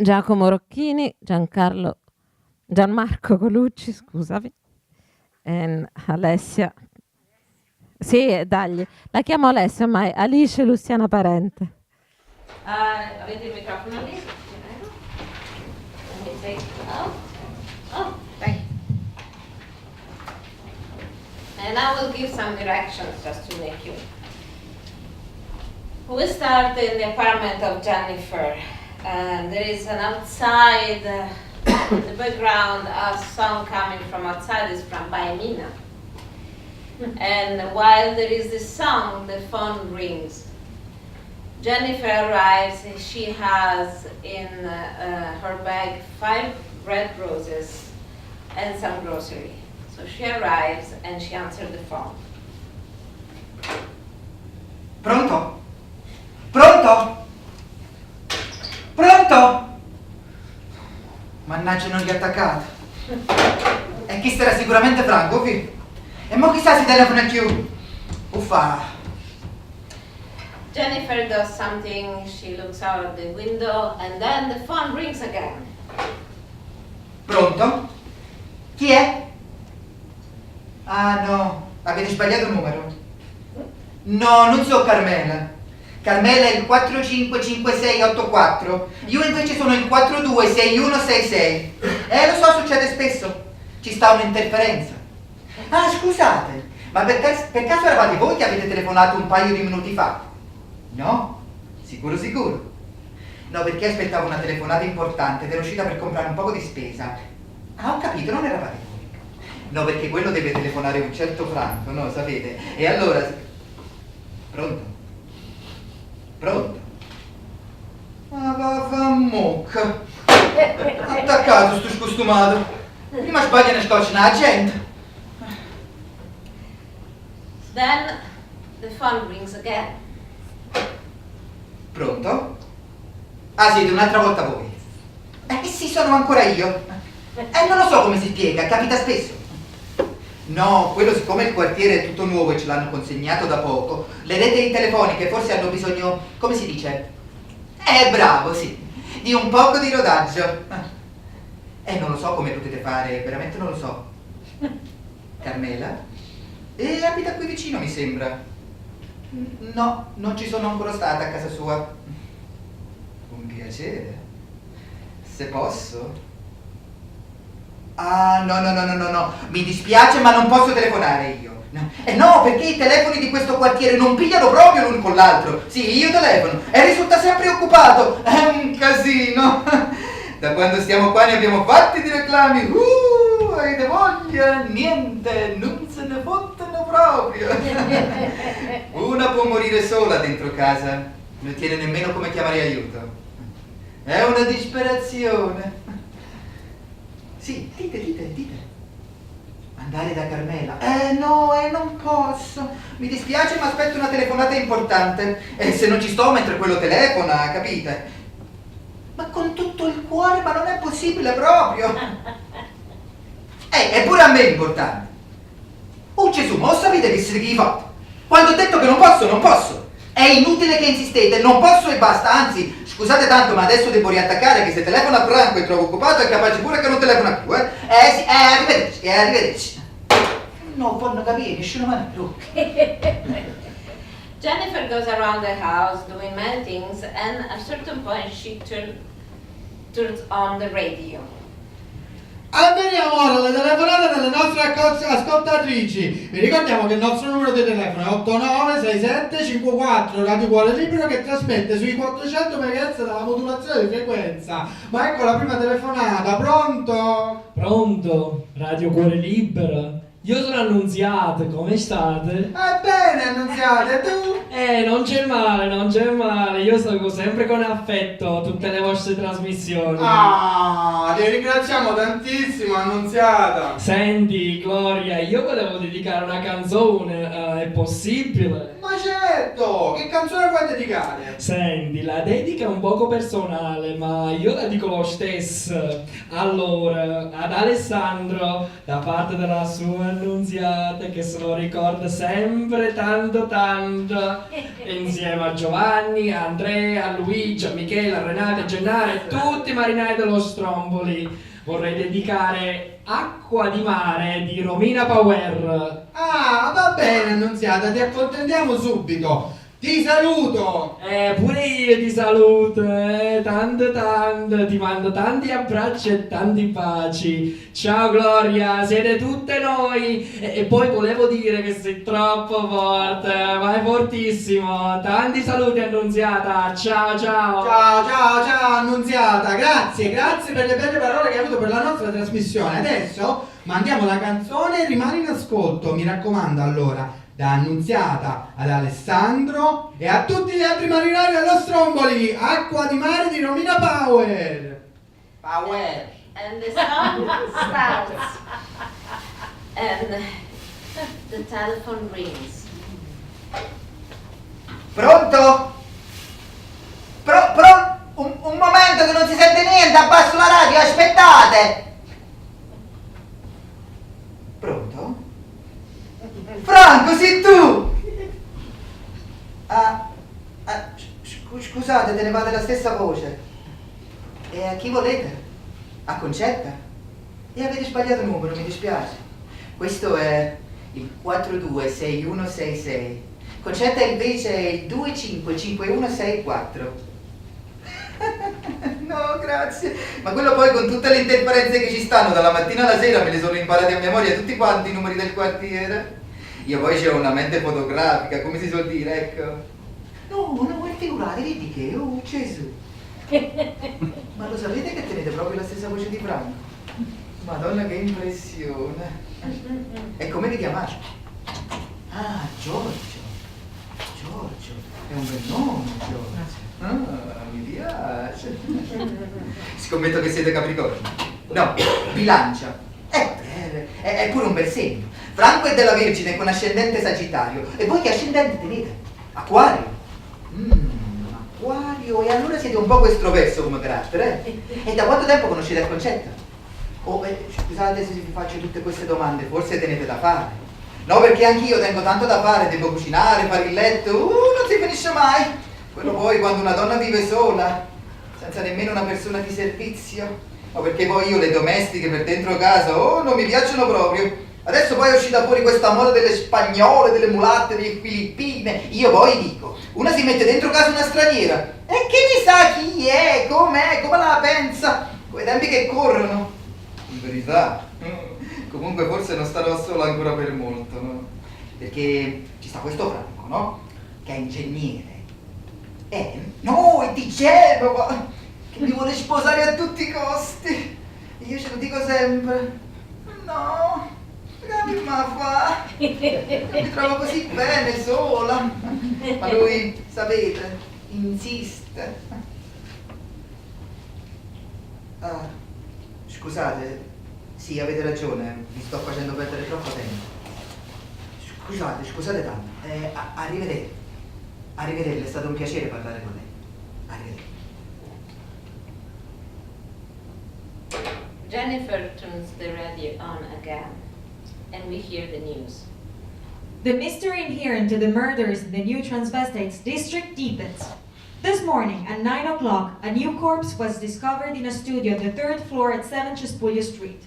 Giacomo Rocchini, Gianmarco Colucci, scusami, e Alessia. Sì, dagli. La chiamo Alessia, ma è Alice Luciana Parente. Avete il microfono lì? Oh, thank you. And I will give some directions just to make you. We start in the apartment of Jennifer. There is an outside, the background, a song coming from outside is from Baemina. And while there is this song, the phone rings. Jennifer arrives, and she has in her bag 5 red roses and some grocery. So she arrives and she answers the phone. Pronto? Pronto? Pronto? Mannaggia, non gli ha attaccato. E chi sarà sicuramente Franco, qui? E mo chissà si telefona più. Uffa. Jennifer does something, she looks out the window, and then the phone rings again. Pronto? Chi è? Ah no, avete sbagliato il numero. No, non so Carmela. Carmela è il 455684. Io invece sono il 426166. Lo so, succede spesso. Ci sta un'interferenza. Ah, scusate, ma per caso eravate voi che avete telefonato un paio di minuti fa? No? Sicuro sicuro. No, perché aspettavo una telefonata importante ed ero uscita per comprare un poco di spesa. Ah, ho capito, non eravate voi. No, perché quello deve telefonare un certo Franco, no, sapete? E allora... Pronto? Pronto? Ah, va mucca. Attaccato sto scostumato. Io Prima sbagliano e scocciano la gente. Then the phone rings again. Pronto? Ah, siete un'altra volta voi. Sì, sono ancora io. Non lo so come si spiega, capita spesso. No, quello siccome il quartiere è tutto nuovo e ce l'hanno consegnato da poco, le reti telefoniche forse hanno bisogno, come si dice? Bravo, sì, di un poco di rodaggio. Non lo so come potete fare, veramente non lo so. Carmela? Abita qui vicino, mi sembra. No, non ci sono ancora stata a casa sua. Un piacere. Se posso? Ah, no. Mi dispiace, ma non posso telefonare io. No. No, perché i telefoni di questo quartiere non pigliano proprio l'uno con l'altro. Sì, io telefono e risulta sempre occupato. È un casino. Da quando stiamo qua ne abbiamo fatti di reclami. Avete voglia? Niente, non se ne fottono proprio. Una può morire sola dentro casa. Non tiene nemmeno come chiamare aiuto. È una disperazione. Sì, dite. Andare da Carmela? No, non posso. Mi dispiace, ma aspetto una telefonata importante. Se non ci sto mentre quello telefona, capite? Ma con tutto il cuore, ma non è possibile proprio. Eppure a me è importante. Oh Gesù, ma lo sapete che siete chi fatto? Quando ho detto che non posso. È inutile che insistete, non posso e basta, anzi, scusate tanto, ma adesso devo riattaccare che se telefona a Franco e trovo occupato è capace pure che non telefona più, sì, arrivederci. Non fanno capire, nessuno me ne più. Jennifer goes around the house doing many things, and at a certain point she turns on the radio. Veniamo ora alle telefonate delle nostre ascoltatrici. Vi ricordiamo che il nostro numero di telefono è 896754 Radio Cuore Libero, che trasmette sui 400 MHz dalla modulazione di frequenza. Ma ecco la prima telefonata, pronto? Pronto, Radio Cuore Libero. Io sono Annunziata, come state? Bene, Annunziata, e tu? Non c'è male, io seguo sempre con affetto tutte le vostre trasmissioni. Ti ringraziamo tantissimo, Annunziata. Senti, Gloria, io volevo dedicare una canzone, è possibile? Ma certo, che canzone vuoi dedicare? Senti, la dedica è un poco personale, ma io la dico lo stesso. Allora, ad Alessandro, da parte della sua Annunziata, che se lo ricorda sempre tanto, insieme a Giovanni, a Andrea, a Luigi, a Michele, a Renata, a Gennaro e tutti i marinai dello Stromboli. Vorrei dedicare Acqua di mare di Romina Power. Va bene, Annunziata, ti accontentiamo subito. Ti saluto! Pure io ti saluto, tanto, ti mando tanti abbracci e tanti baci. Ciao Gloria, siete tutte noi. E poi volevo dire che sei troppo forte, vai fortissimo. Tanti saluti Annunziata, ciao. Ciao Annunziata, grazie per le belle parole che hai avuto per la nostra trasmissione. Adesso mandiamo la canzone e rimani in ascolto, mi raccomando allora. Da Annunziata ad Alessandro e a tutti gli altri marinai dello Stromboli, Acqua di mare di Romina Power. And the song starts. And the telephone rings. Pronto? Un momento che non si sente niente, abbasso la radio, aspettate. Pronto? Franco, sei tu? Scusate, tenevate la stessa voce. E a chi volete? A Concetta? E avete sbagliato il numero, mi dispiace. Questo è il 426166. Concetta invece è il 255164. No, grazie. Ma quello poi con tutte le interferenze che ci stanno dalla mattina alla sera me li sono imparati a memoria tutti quanti i numeri del quartiere. Io poi ho una mente fotografica, come si suol dire, ecco. No, figuratevi di che, oh Gesù. Ma lo sapete che tenete proprio la stessa voce di Franco? Madonna, che impressione. E come vi chiamate? Giorgio. È un bel nome, Giorgio. Mi piace. Scommetto che siete Capricorno. No, Bilancia. È pure un bel segno. Franco è della Vergine con ascendente Sagittario. E voi che ascendente tenete? Acquario. Acquario. E allora siete un poco estroverso come carattere, eh? E da quanto tempo conoscete il concetto? Oh, scusate se vi faccio tutte queste domande, forse tenete da fare. No, perché anch'io tengo tanto da fare, devo cucinare, fare il letto, non si finisce mai. Quello poi quando una donna vive sola, senza nemmeno una persona di servizio. Ma perché poi io le domestiche per dentro casa, non mi piacciono proprio. Adesso poi è uscita fuori questa moda delle spagnole, delle mulatte, delle filippine. Io poi dico, una si mette dentro casa una straniera. E che ne sa chi è, com'è, come la pensa? Quei tempi che corrono. In verità, comunque forse non starò solo ancora per molto, no? Perché ci sta questo Franco, no? Che è ingegnere. No, è di Genova, che mi vuole sposare a tutti i costi. Io ce lo dico sempre. No, che mi fa? Mi trovo così bene sola. Ma lui, sapete, insiste. Scusate, sì, avete ragione, vi sto facendo perdere troppo tempo. Scusate tanto. Arrivederci. Arrivederci, è stato un piacere parlare con lei. Arrivederci. Jennifer turns the radio on again, and we hear the news. The mystery inherent to the murders in the new transvestites district deepens. This morning at 9 o'clock, a new corpse was discovered in a studio on the 3rd floor at 7 Cespuglio Street.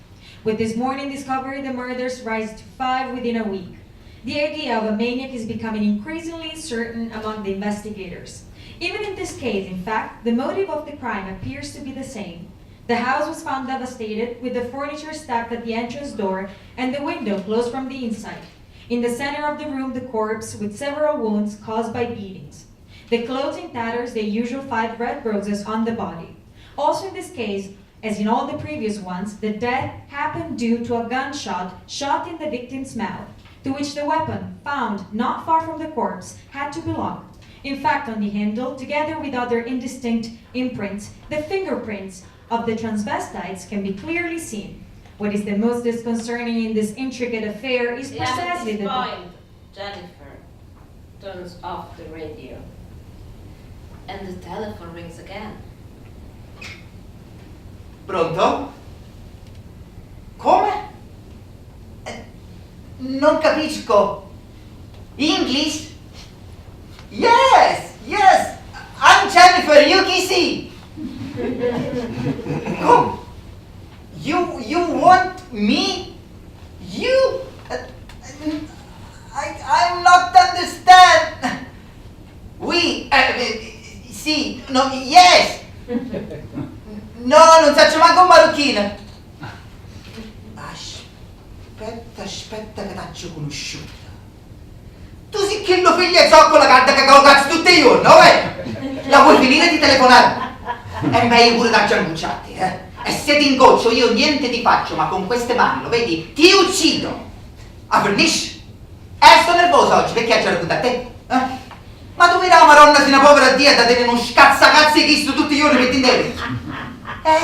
With this morning discovery, the murders rise to 5 within a week. The idea of a maniac is becoming increasingly certain among the investigators. Even in this case, in fact, the motive of the crime appears to be the same. The house was found devastated, with the furniture stacked at the entrance door and the window closed from the inside. In the center of the room, the corpse with several wounds caused by beatings. The clothes in tatters, the usual 5 red roses on the body. Also in this case, as in all the previous ones, the death happened due to a gunshot shot in the victim's mouth, to which the weapon, found not far from the corpse, had to belong. In fact, on the handle, together with other indistinct imprints, the fingerprints of the transvestites can be clearly seen. What is the most disconcerting in this intricate affair is precisely At this the point, Jennifer turns off the radio, and the telephone rings again. Pronto? Come? Non capisco. English? Yes, I'm Jennifer UKC. Come? You want me? You? I'm not understand. Oui, sì, no, yes. No, non faccio manco un marocchino. Aspetta che t'accio conosciuta. Tu sì che lo figli e zoccola carta che cazzo tutti i giorni, La vuoi finire di telefonare? E meglio pure da giangucciati, E se ti ingoccio io niente ti faccio, ma con queste mani, lo vedi? Ti uccido! Finisci? Sto nervoso oggi, perché ha raccontato a te? Ma tu vedi la maronna si una povera dieta, devi non scazzacazzi chi sto tutti i giorni metti in debito?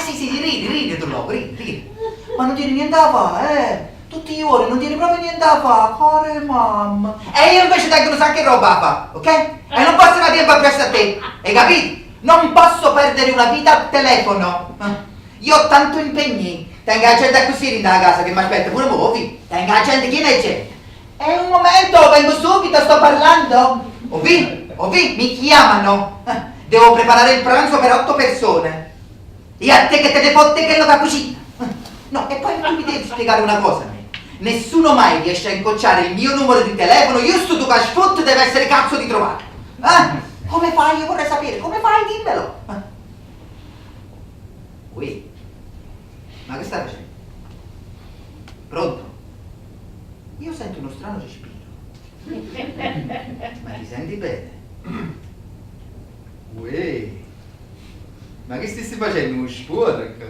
Sì, ridi tu loco, ridi. Ma non tieni niente da fare, Tutti i giorni non tieni proprio niente da fare, care mamma. E io invece tengo un sacco di roba da fare, ok? E non posso avere tempo appresso a te, hai capito? Non posso perdere una vita al telefono. Io ho tanto impegni. Tengo la gente così in casa che mi aspetta pure muovi. Tengo la gente, chi è gente? E un momento, vengo subito, sto parlando. Ovi, mi chiamano. Devo preparare il pranzo per 8 persone. E a te che te ne fotte che lo fa cucina. No, e poi tu mi devi spiegare una cosa. Nessuno mai riesce a incrociare il mio numero di telefono, giusto tu cash foot deve essere cazzo di trovato. Come fai? Io vorrei sapere, come fai? Dimmelo. Ui, ma che stai facendo? Pronto? Io sento uno strano respiro. Ma ti senti bene? Ui, ma che stai facendo? Uno sporco?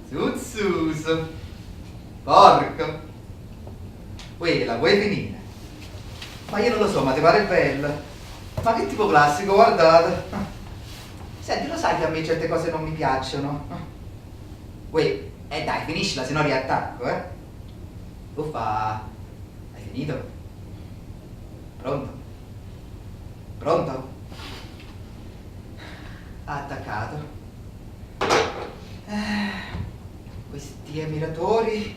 Zuzzuso, porco. Ui, la vuoi finire? Ma io non lo so, ma ti pare bella? Ma che tipo classico, guardate. Senti, lo sai che a me certe cose non mi piacciono? Ui, dai, finiscila, se no riattacco, Uffa, hai finito? Pronto? Pronto? Attaccato. Questi ammiratori,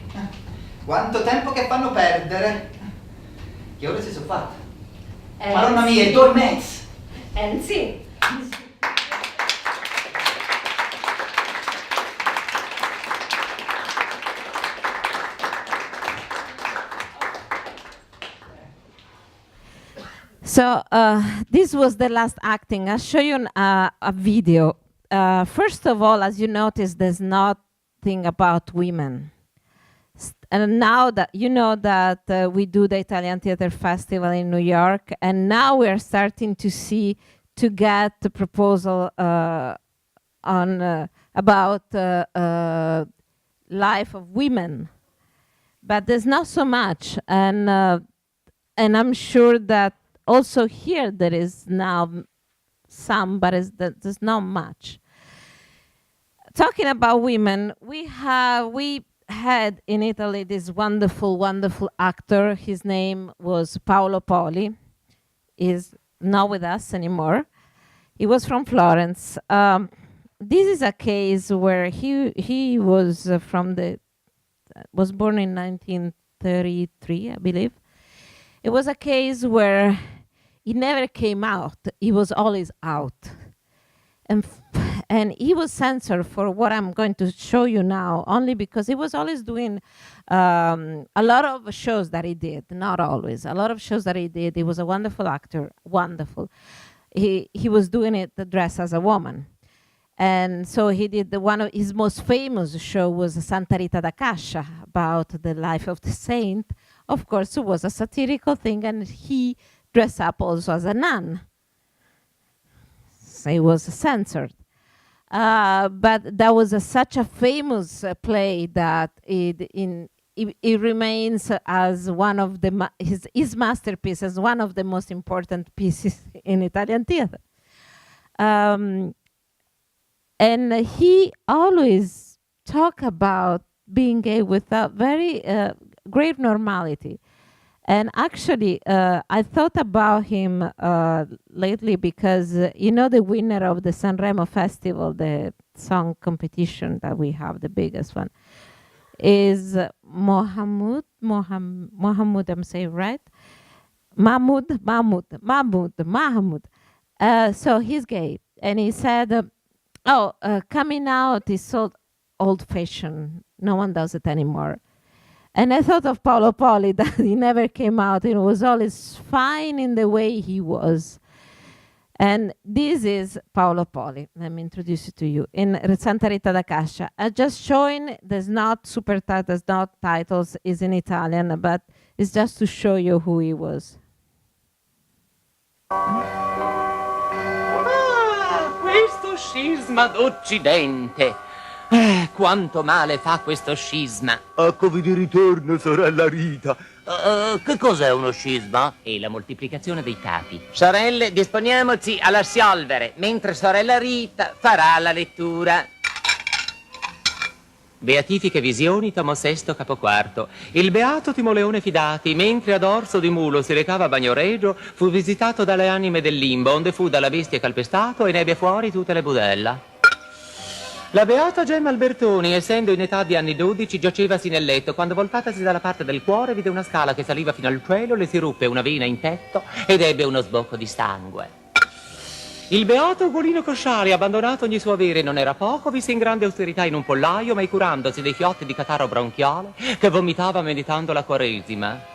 quanto tempo che fanno perdere. Che ore si sono fatte? Madonna mia, è 2:30. Sì. So this was the last acting. I'll show you a video. First of all, as you notice, there's nothing about women. And now that you know that we do the Italian Theater Festival in New York, and now we're starting to get the proposal on about life of women, but there's not so much, and I'm sure that also here there is now some, but there's not much. Talking about women, we had in Italy this wonderful, wonderful actor. His name was Paolo Poli. He's not with us anymore. He was from Florence. This is a case where he was was born in 1933, I believe. It was a case where he never came out. He was always out. And he was censored for what I'm going to show you now, only because he was always doing a lot of shows that he did, not always, a lot of shows that he did. He was a wonderful actor, wonderful. He was doing it dressed as a woman. And so he did one of his most famous show was Santa Rita da Cascia, about the life of the saint. Of course, it was a satirical thing, and he dressed up also as a nun. So he was censored. But that was such a famous play that it remains as one of his masterpiece, as one of the most important pieces in Italian theater. And he always talked about being gay with a very great normality. And actually, I thought about him lately because, the winner of the Sanremo Festival, the song competition that we have, the biggest one, is Mahmoud, I'm saying right? Mahmoud. So he's gay. And he said, coming out is so old-fashioned. No one does it anymore. And I thought of Paolo Poli, that he never came out. It was always fine in the way he was. And this is Paolo Poli. Let me introduce it to you. In Santa Rita da Cascia. I'm just showing, there's not supertitles, there's not titles, it's in Italian, but it's just to show you who he was. Questo scisma d'Occidente. Quanto male fa questo scisma. Eccovi di ritorno, sorella Rita. Che cos'è uno scisma? È la moltiplicazione dei capi. Sorelle, disponiamoci alla sciolvere, mentre sorella Rita farà la lettura. Beatifiche visioni, tomo sesto, capo quarto. Il beato Timoleone Fidati, mentre ad orso di mulo si recava a Bagnoregio, fu visitato dalle anime del limbo, onde fu dalla bestia calpestato e ne ebbe fuori tutte le budella. La beata Gemma Albertoni, essendo in età di anni 12, giacevasi nel letto, quando voltatasi dalla parte del cuore vide una scala che saliva fino al cielo, le si ruppe una vena in petto ed ebbe uno sbocco di sangue. Il beato Ugolino Cosciari, abbandonato ogni suo avere, non era poco, visse in grande austerità in un pollaio, mai curandosi dei fiotti di catarro bronchiale che vomitava meditando la Quaresima.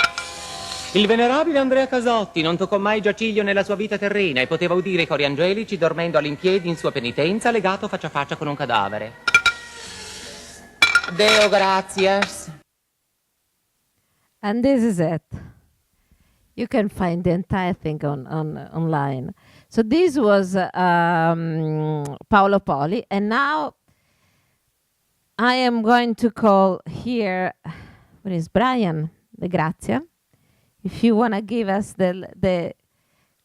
Il venerabile Andrea Casotti non toccò mai giaciglio nella sua vita terrena e poteva udire i cori angelici dormendo all'impiedi in sua penitenza, legato faccia a faccia con un cadavere. Deo gratias. And this is it. You can find the entire thing online. So this was Paolo Poli, and now I am going to call here, what is Brian De Grazia. If you want to give us the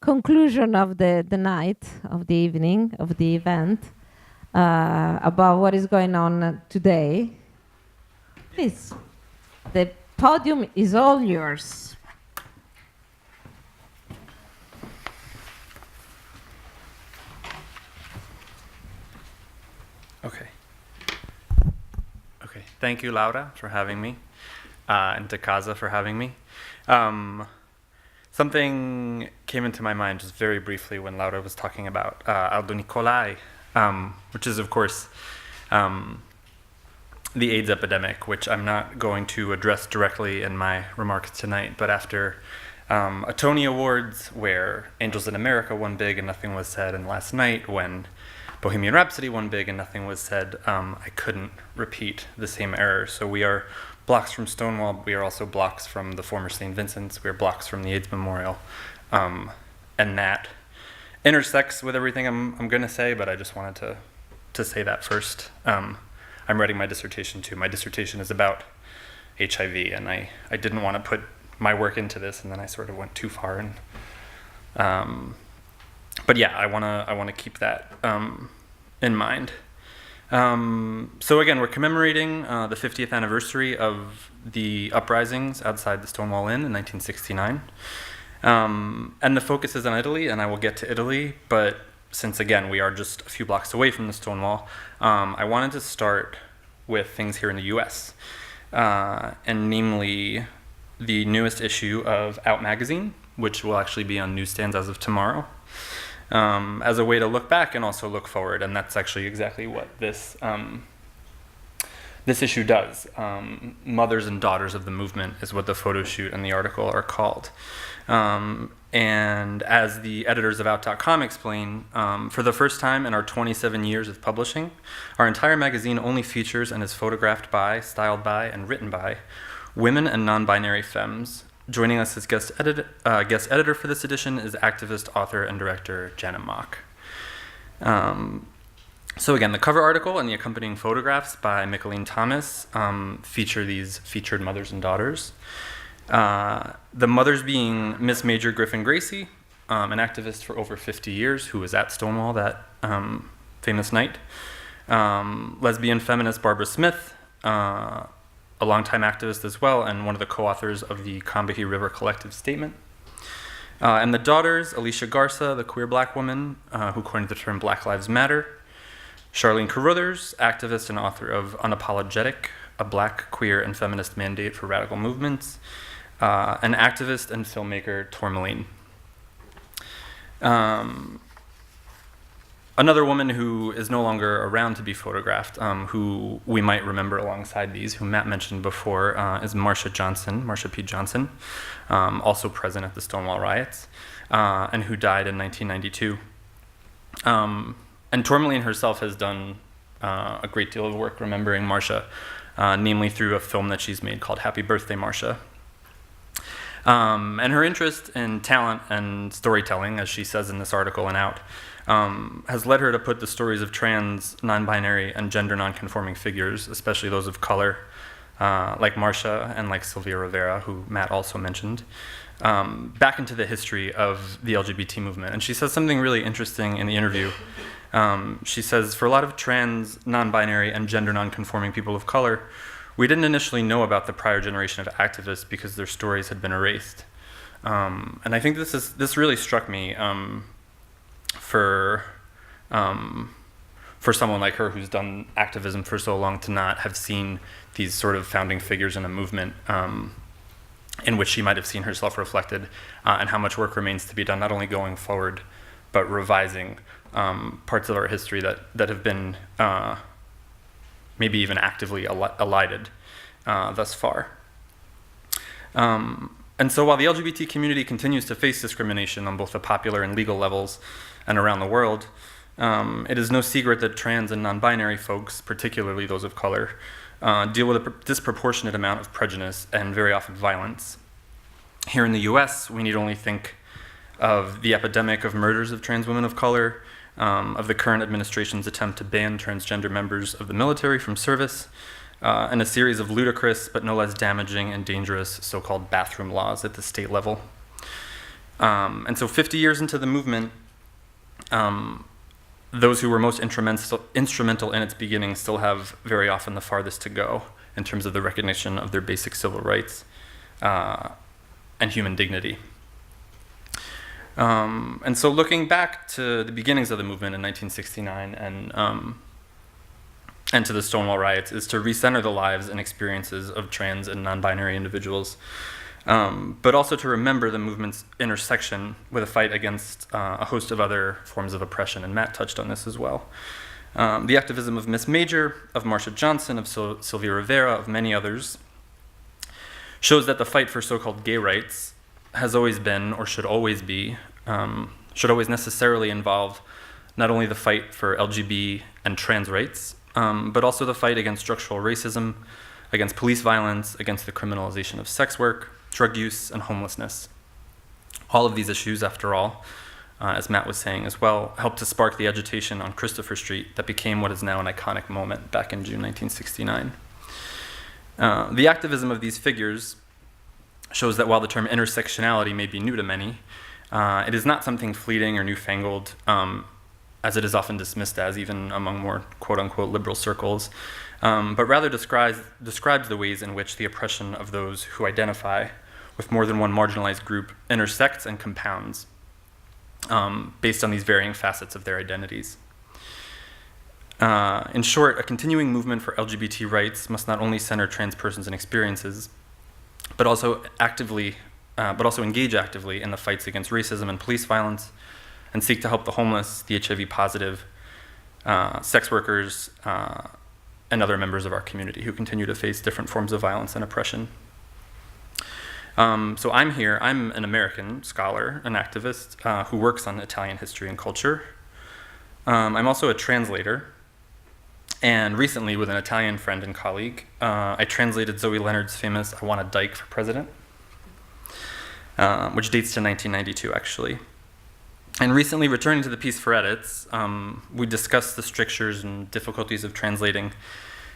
conclusion of the night, of the evening, of the event, about what is going on today, please. The podium is all yours. Okay. Okay. Thank you, Laura, for having me, and to Casa for having me. Something came into my mind just very briefly when Laura was talking about Aldo Nicolai, which is, of course, the AIDS epidemic, which I'm not going to address directly in my remarks tonight, but after a Tony Awards where Angels in America won big and nothing was said, and last night when Bohemian Rhapsody won big and nothing was said, I couldn't repeat the same error. So we are blocks from Stonewall, but we are also blocks from the former St. Vincent's, we are blocks from the AIDS Memorial, and that intersects with everything I'm going to say, but I just wanted to say that first. I'm writing my dissertation too. My dissertation is about HIV, and I didn't want to put my work into this, and then I sort of went too far. And but yeah, I wanna keep that in mind. So again, we're commemorating the 50th anniversary of the uprisings outside the Stonewall Inn in 1969, and the focus is on Italy, and I will get to Italy, but since again we are just a few blocks away from the Stonewall, I wanted to start with things here in the US, and namely the newest issue of Out magazine, which will actually be on newsstands as of tomorrow, as a way to look back and also look forward, and that's actually exactly what this issue does. Mothers and Daughters of the Movement is what the photo shoot and the article are called. And as the editors of Out.com explain, for the first time in our 27 years of publishing, our entire magazine only features and is photographed by, styled by, and written by women and non-binary femmes. Joining us as guest editor for this edition is activist, author, and director Jana Mock. So again, the cover article and the accompanying photographs by Micheline Thomas feature these featured mothers and daughters. The mothers being Miss Major Griffin Gracie, an activist for over 50 years who was at Stonewall that famous night. Lesbian feminist Barbara Smith, a longtime activist as well, and one of the co-authors of the Combahee River Collective Statement. And the daughters, Alicia Garza, the queer black woman who coined the term Black Lives Matter. Charlene Carruthers, activist and author of Unapologetic, a black, queer, and feminist mandate for radical movements. An activist and filmmaker, Tourmaline. Another woman who is no longer around to be photographed, who we might remember alongside these, who Matt mentioned before, is Marsha P. Johnson, also present at the Stonewall riots, and who died in 1992. And Tourmaline herself has done a great deal of work remembering Marsha, namely through a film that she's made called Happy Birthday, Marsha. And her interest in talent and storytelling, as she says in this article in Out, has led her to put the stories of trans, non-binary, and gender non-conforming figures, especially those of color, like Marsha and like Sylvia Rivera, who Matt also mentioned, back into the history of the LGBT movement. And she says something really interesting in the interview. She says, for a lot of trans, non-binary, and gender non-conforming people of color, we didn't initially know about the prior generation of activists because their stories had been erased. And I think this really struck me for someone like her who's done activism for so long to not have seen these sort of founding figures in a movement in which she might have seen herself reflected, and how much work remains to be done, not only going forward, but revising parts of our history that have been maybe even actively elided thus far. And so while the LGBT community continues to face discrimination on both the popular and legal levels and around the world, it is no secret that trans and non-binary folks, particularly those of color, deal with a disproportionate amount of prejudice and very often violence. Here in the US, we need only think of the epidemic of murders of trans women of color, of the current administration's attempt to ban transgender members of the military from service, and a series of ludicrous but no less damaging and dangerous so-called bathroom laws at the state level. And so 50 years into the movement, those who were most instrumental in its beginning still have very often the farthest to go. in terms of the recognition of their basic civil rights and human dignity. And so looking back to the beginnings of the movement in 1969 and to the Stonewall riots is to recenter the lives and experiences of trans and non-binary individuals, but also to remember the movement's intersection with a fight against a host of other forms of oppression, and Matt touched on this as well. The activism of Miss Major, of Marsha Johnson, of Sylvia Rivera, of many others, shows that the fight for so-called gay rights has always been, or should always be, should always necessarily involve not only the fight for LGBT and trans rights, but also the fight against structural racism, against police violence, against the criminalization of sex work, drug use, and homelessness. All of these issues, after all, as Matt was saying as well, helped to spark the agitation on Christopher Street that became what is now an iconic moment back in June 1969. The activism of these figures shows that while the term intersectionality may be new to many, it is not something fleeting or newfangled, as it is often dismissed as, even among more quote-unquote liberal circles, but rather describes the ways in which the oppression of those who identify with more than one marginalized group intersects and compounds based on these varying facets of their identities. In short, a continuing movement for LGBT rights must not only center trans persons and experiences, but also engage actively in the fights against racism and police violence, and seek to help the homeless, the HIV positive, sex workers, and other members of our community who continue to face different forms of violence and oppression. So I'm here, I'm an American scholar, an activist who works on Italian history and culture. I'm also a translator, and recently with an Italian friend and colleague, I translated Zoe Leonard's famous I Want a Dyke for President, which dates to 1992 actually. And recently, returning to the piece for edits, we discussed the strictures and difficulties of translating,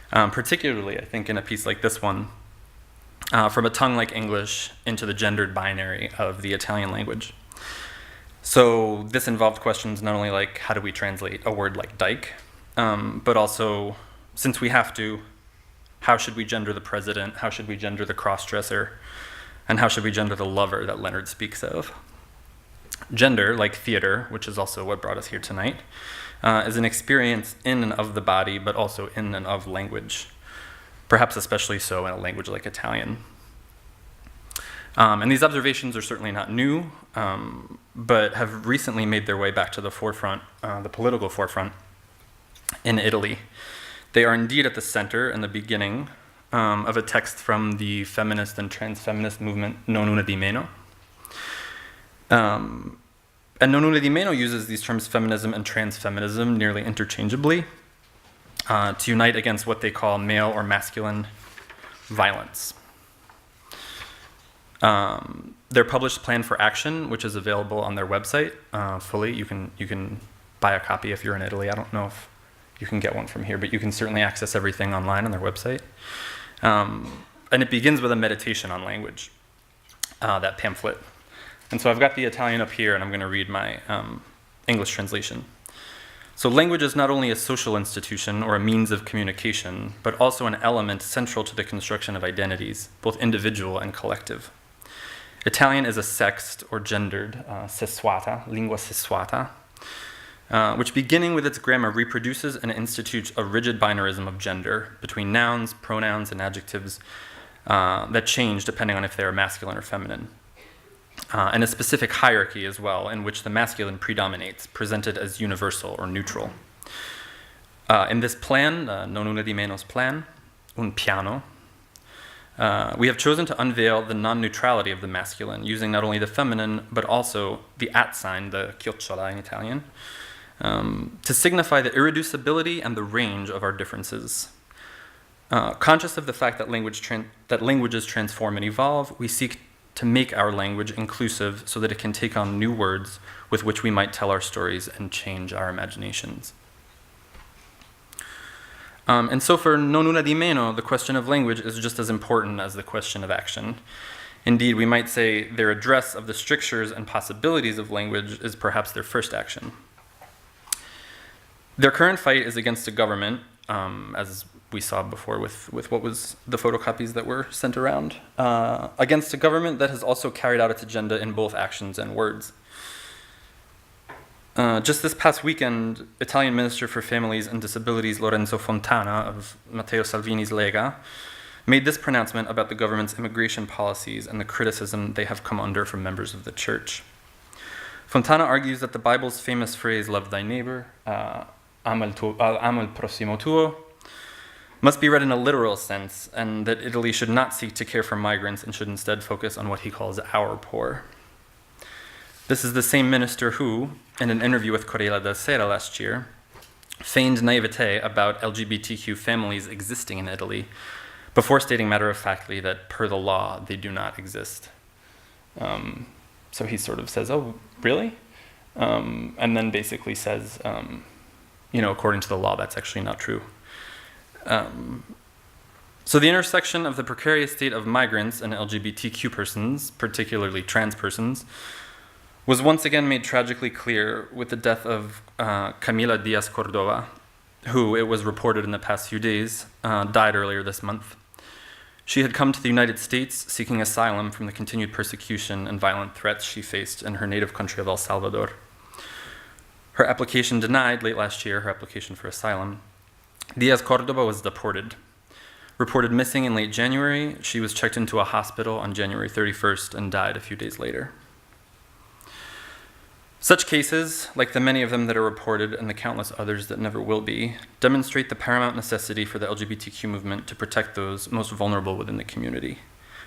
particularly, I think, in a piece like this one, from a tongue like English into the gendered binary of the Italian language. So this involved questions not only like, how do we translate a word like dyke, but also, since we have to, how should we gender the president, how should we gender the cross-dresser, and how should we gender the lover that Leonard speaks of? Gender, like theater, which is also what brought us here tonight, is an experience in and of the body, but also in and of language, perhaps especially so in a language like Italian. And these observations are certainly not new, but have recently made their way back to the forefront, the political forefront, in Italy. They are indeed at the center and the beginning of a text from the feminist and trans-feminist movement, Non Una di Meno. And Non Una di Meno uses these terms feminism and trans-feminism nearly interchangeably to unite against what they call male or masculine violence. Their published plan for action, which is available on their website fully, you can buy a copy if you're in Italy. I don't know if you can get one from here, but you can certainly access everything online on their website. And it begins with a meditation on language, that pamphlet. And so I've got the Italian up here, and I'm going to read my English translation. So language is not only a social institution or a means of communication, but also an element central to the construction of identities, both individual and collective. Italian is a sexed or gendered, sessuata, lingua sessuata, which beginning with its grammar reproduces and institutes a rigid binarism of gender between nouns, pronouns, and adjectives that change depending on if they are masculine or feminine. And a specific hierarchy as well, in which the masculine predominates, presented as universal or neutral. In this plan, Non Una di Meno's plan, un piano, we have chosen to unveil the non-neutrality of the masculine, using not only the feminine, but also the at sign, the chiocciola in Italian, to signify the irreducibility and the range of our differences. Conscious of the fact that languages transform and evolve, we seek to make our language inclusive so that it can take on new words with which we might tell our stories and change our imaginations. And so for Non Una di Meno, the question of language is just as important as the question of action. Indeed, we might say their address of the strictures and possibilities of language is perhaps their first action. Their current fight is against a government, as we saw before with what was the photocopies that were sent around, against a government that has also carried out its agenda in both actions and words. Just this past weekend, Italian Minister for Families and Disabilities Lorenzo Fontana of Matteo Salvini's Lega made this pronouncement about the government's immigration policies and the criticism they have come under from members of the church. Fontana argues that the Bible's famous phrase, love thy neighbor, ama il prossimo tuo, must be read in a literal sense, and that Italy should not seek to care for migrants and should instead focus on what he calls our poor. This is the same minister who, in an interview with Corriere della Sera last year, feigned naivete about LGBTQ families existing in Italy before stating matter-of-factly that, per the law, they do not exist. So he sort of says, oh, really? And then basically says, according to the law, that's actually not true. So the intersection of the precarious state of migrants and LGBTQ persons, particularly trans persons, was once again made tragically clear with the death of Camila Diaz Cordova, who, it was reported in the past few days, died earlier this month. She had come to the United States seeking asylum from the continued persecution and violent threats she faced in her native country of El Salvador. Her application denied late last year, her application for asylum. Diaz Cordova was deported. Reported missing in late January, she was checked into a hospital on January 31st and died a few days later. Such cases, like the many of them that are reported and the countless others that never will be, demonstrate the paramount necessity for the LGBTQ movement to protect those most vulnerable within the community,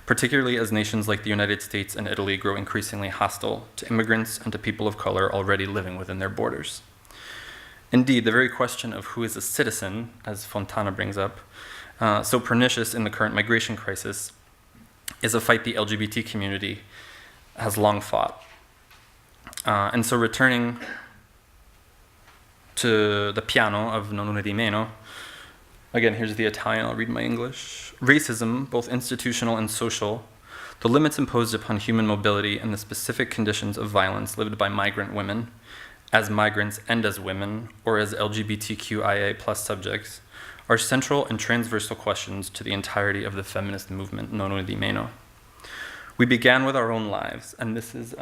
particularly as nations like the United States and Italy grow increasingly hostile to immigrants and to people of color already living within their borders. Indeed, the very question of who is a citizen, as Fontana brings up, so pernicious in the current migration crisis, is a fight the LGBT community has long fought. And so returning to the piano of Non Una di Meno, again, here's the Italian, I'll read my English. Racism, both institutional and social, the limits imposed upon human mobility and the specific conditions of violence lived by migrant women, as migrants and as women, or as LGBTQIA+ subjects, are central and transversal questions to the entirety of the feminist movement, Non Una di Meno. We began with our own lives, and this is...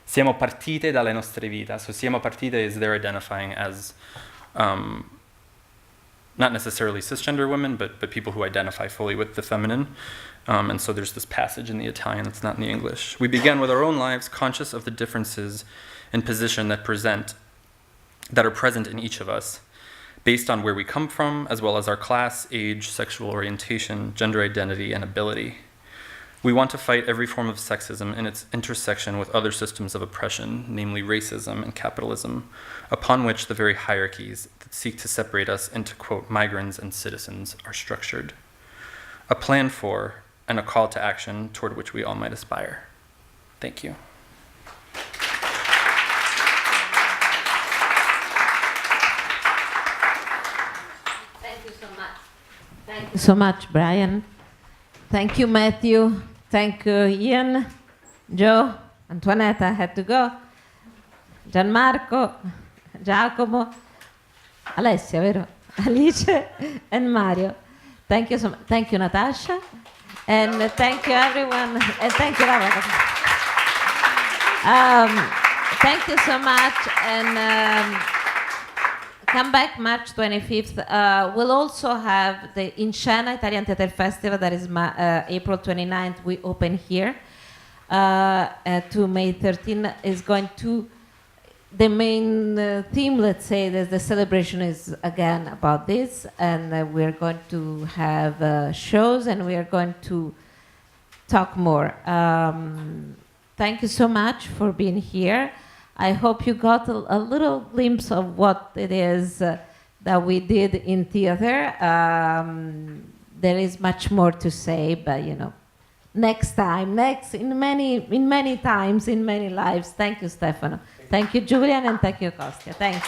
Siamo partite dalle nostre vite. So siamo partite is they're identifying as not necessarily cisgender women, but people who identify fully with the feminine. And so there's this passage in the Italian that's not in the English. We began with our own lives, conscious of the differences in position that are present in each of us, based on where we come from, as well as our class, age, sexual orientation, gender identity, and ability. We want to fight every form of sexism in its intersection with other systems of oppression, namely racism and capitalism, upon which the very hierarchies that seek to separate us into, quote, migrants and citizens are structured. A plan for and a call to action toward which we all might aspire. Thank you. Thank you so much. Thank you so much, Brian. Thank you, Matthew. Thank you, Ian, Joe, Antoinetta had to go, Gianmarco, Giacomo, Alessia, vero? Alice, and Mario. Thank you so much. Thank you, Natasha. And thank you, everyone. And thank you, Laura. Thank you so much. And come back March 25th. We'll also have the In Scena Italian Theatre Festival, that is April 29th. We open here to May 13th. Is going to, the main theme, let's say, that the celebration is again about this, and we're going to have shows, and we are going to talk more. Thank you so much for being here. I hope you got a little glimpse of what it is that we did in theater. There is much more to say, but next time, in many times, in many lives. Thank you, Stefano. Thank you, Julian, and thank you, Kostya. Thanks.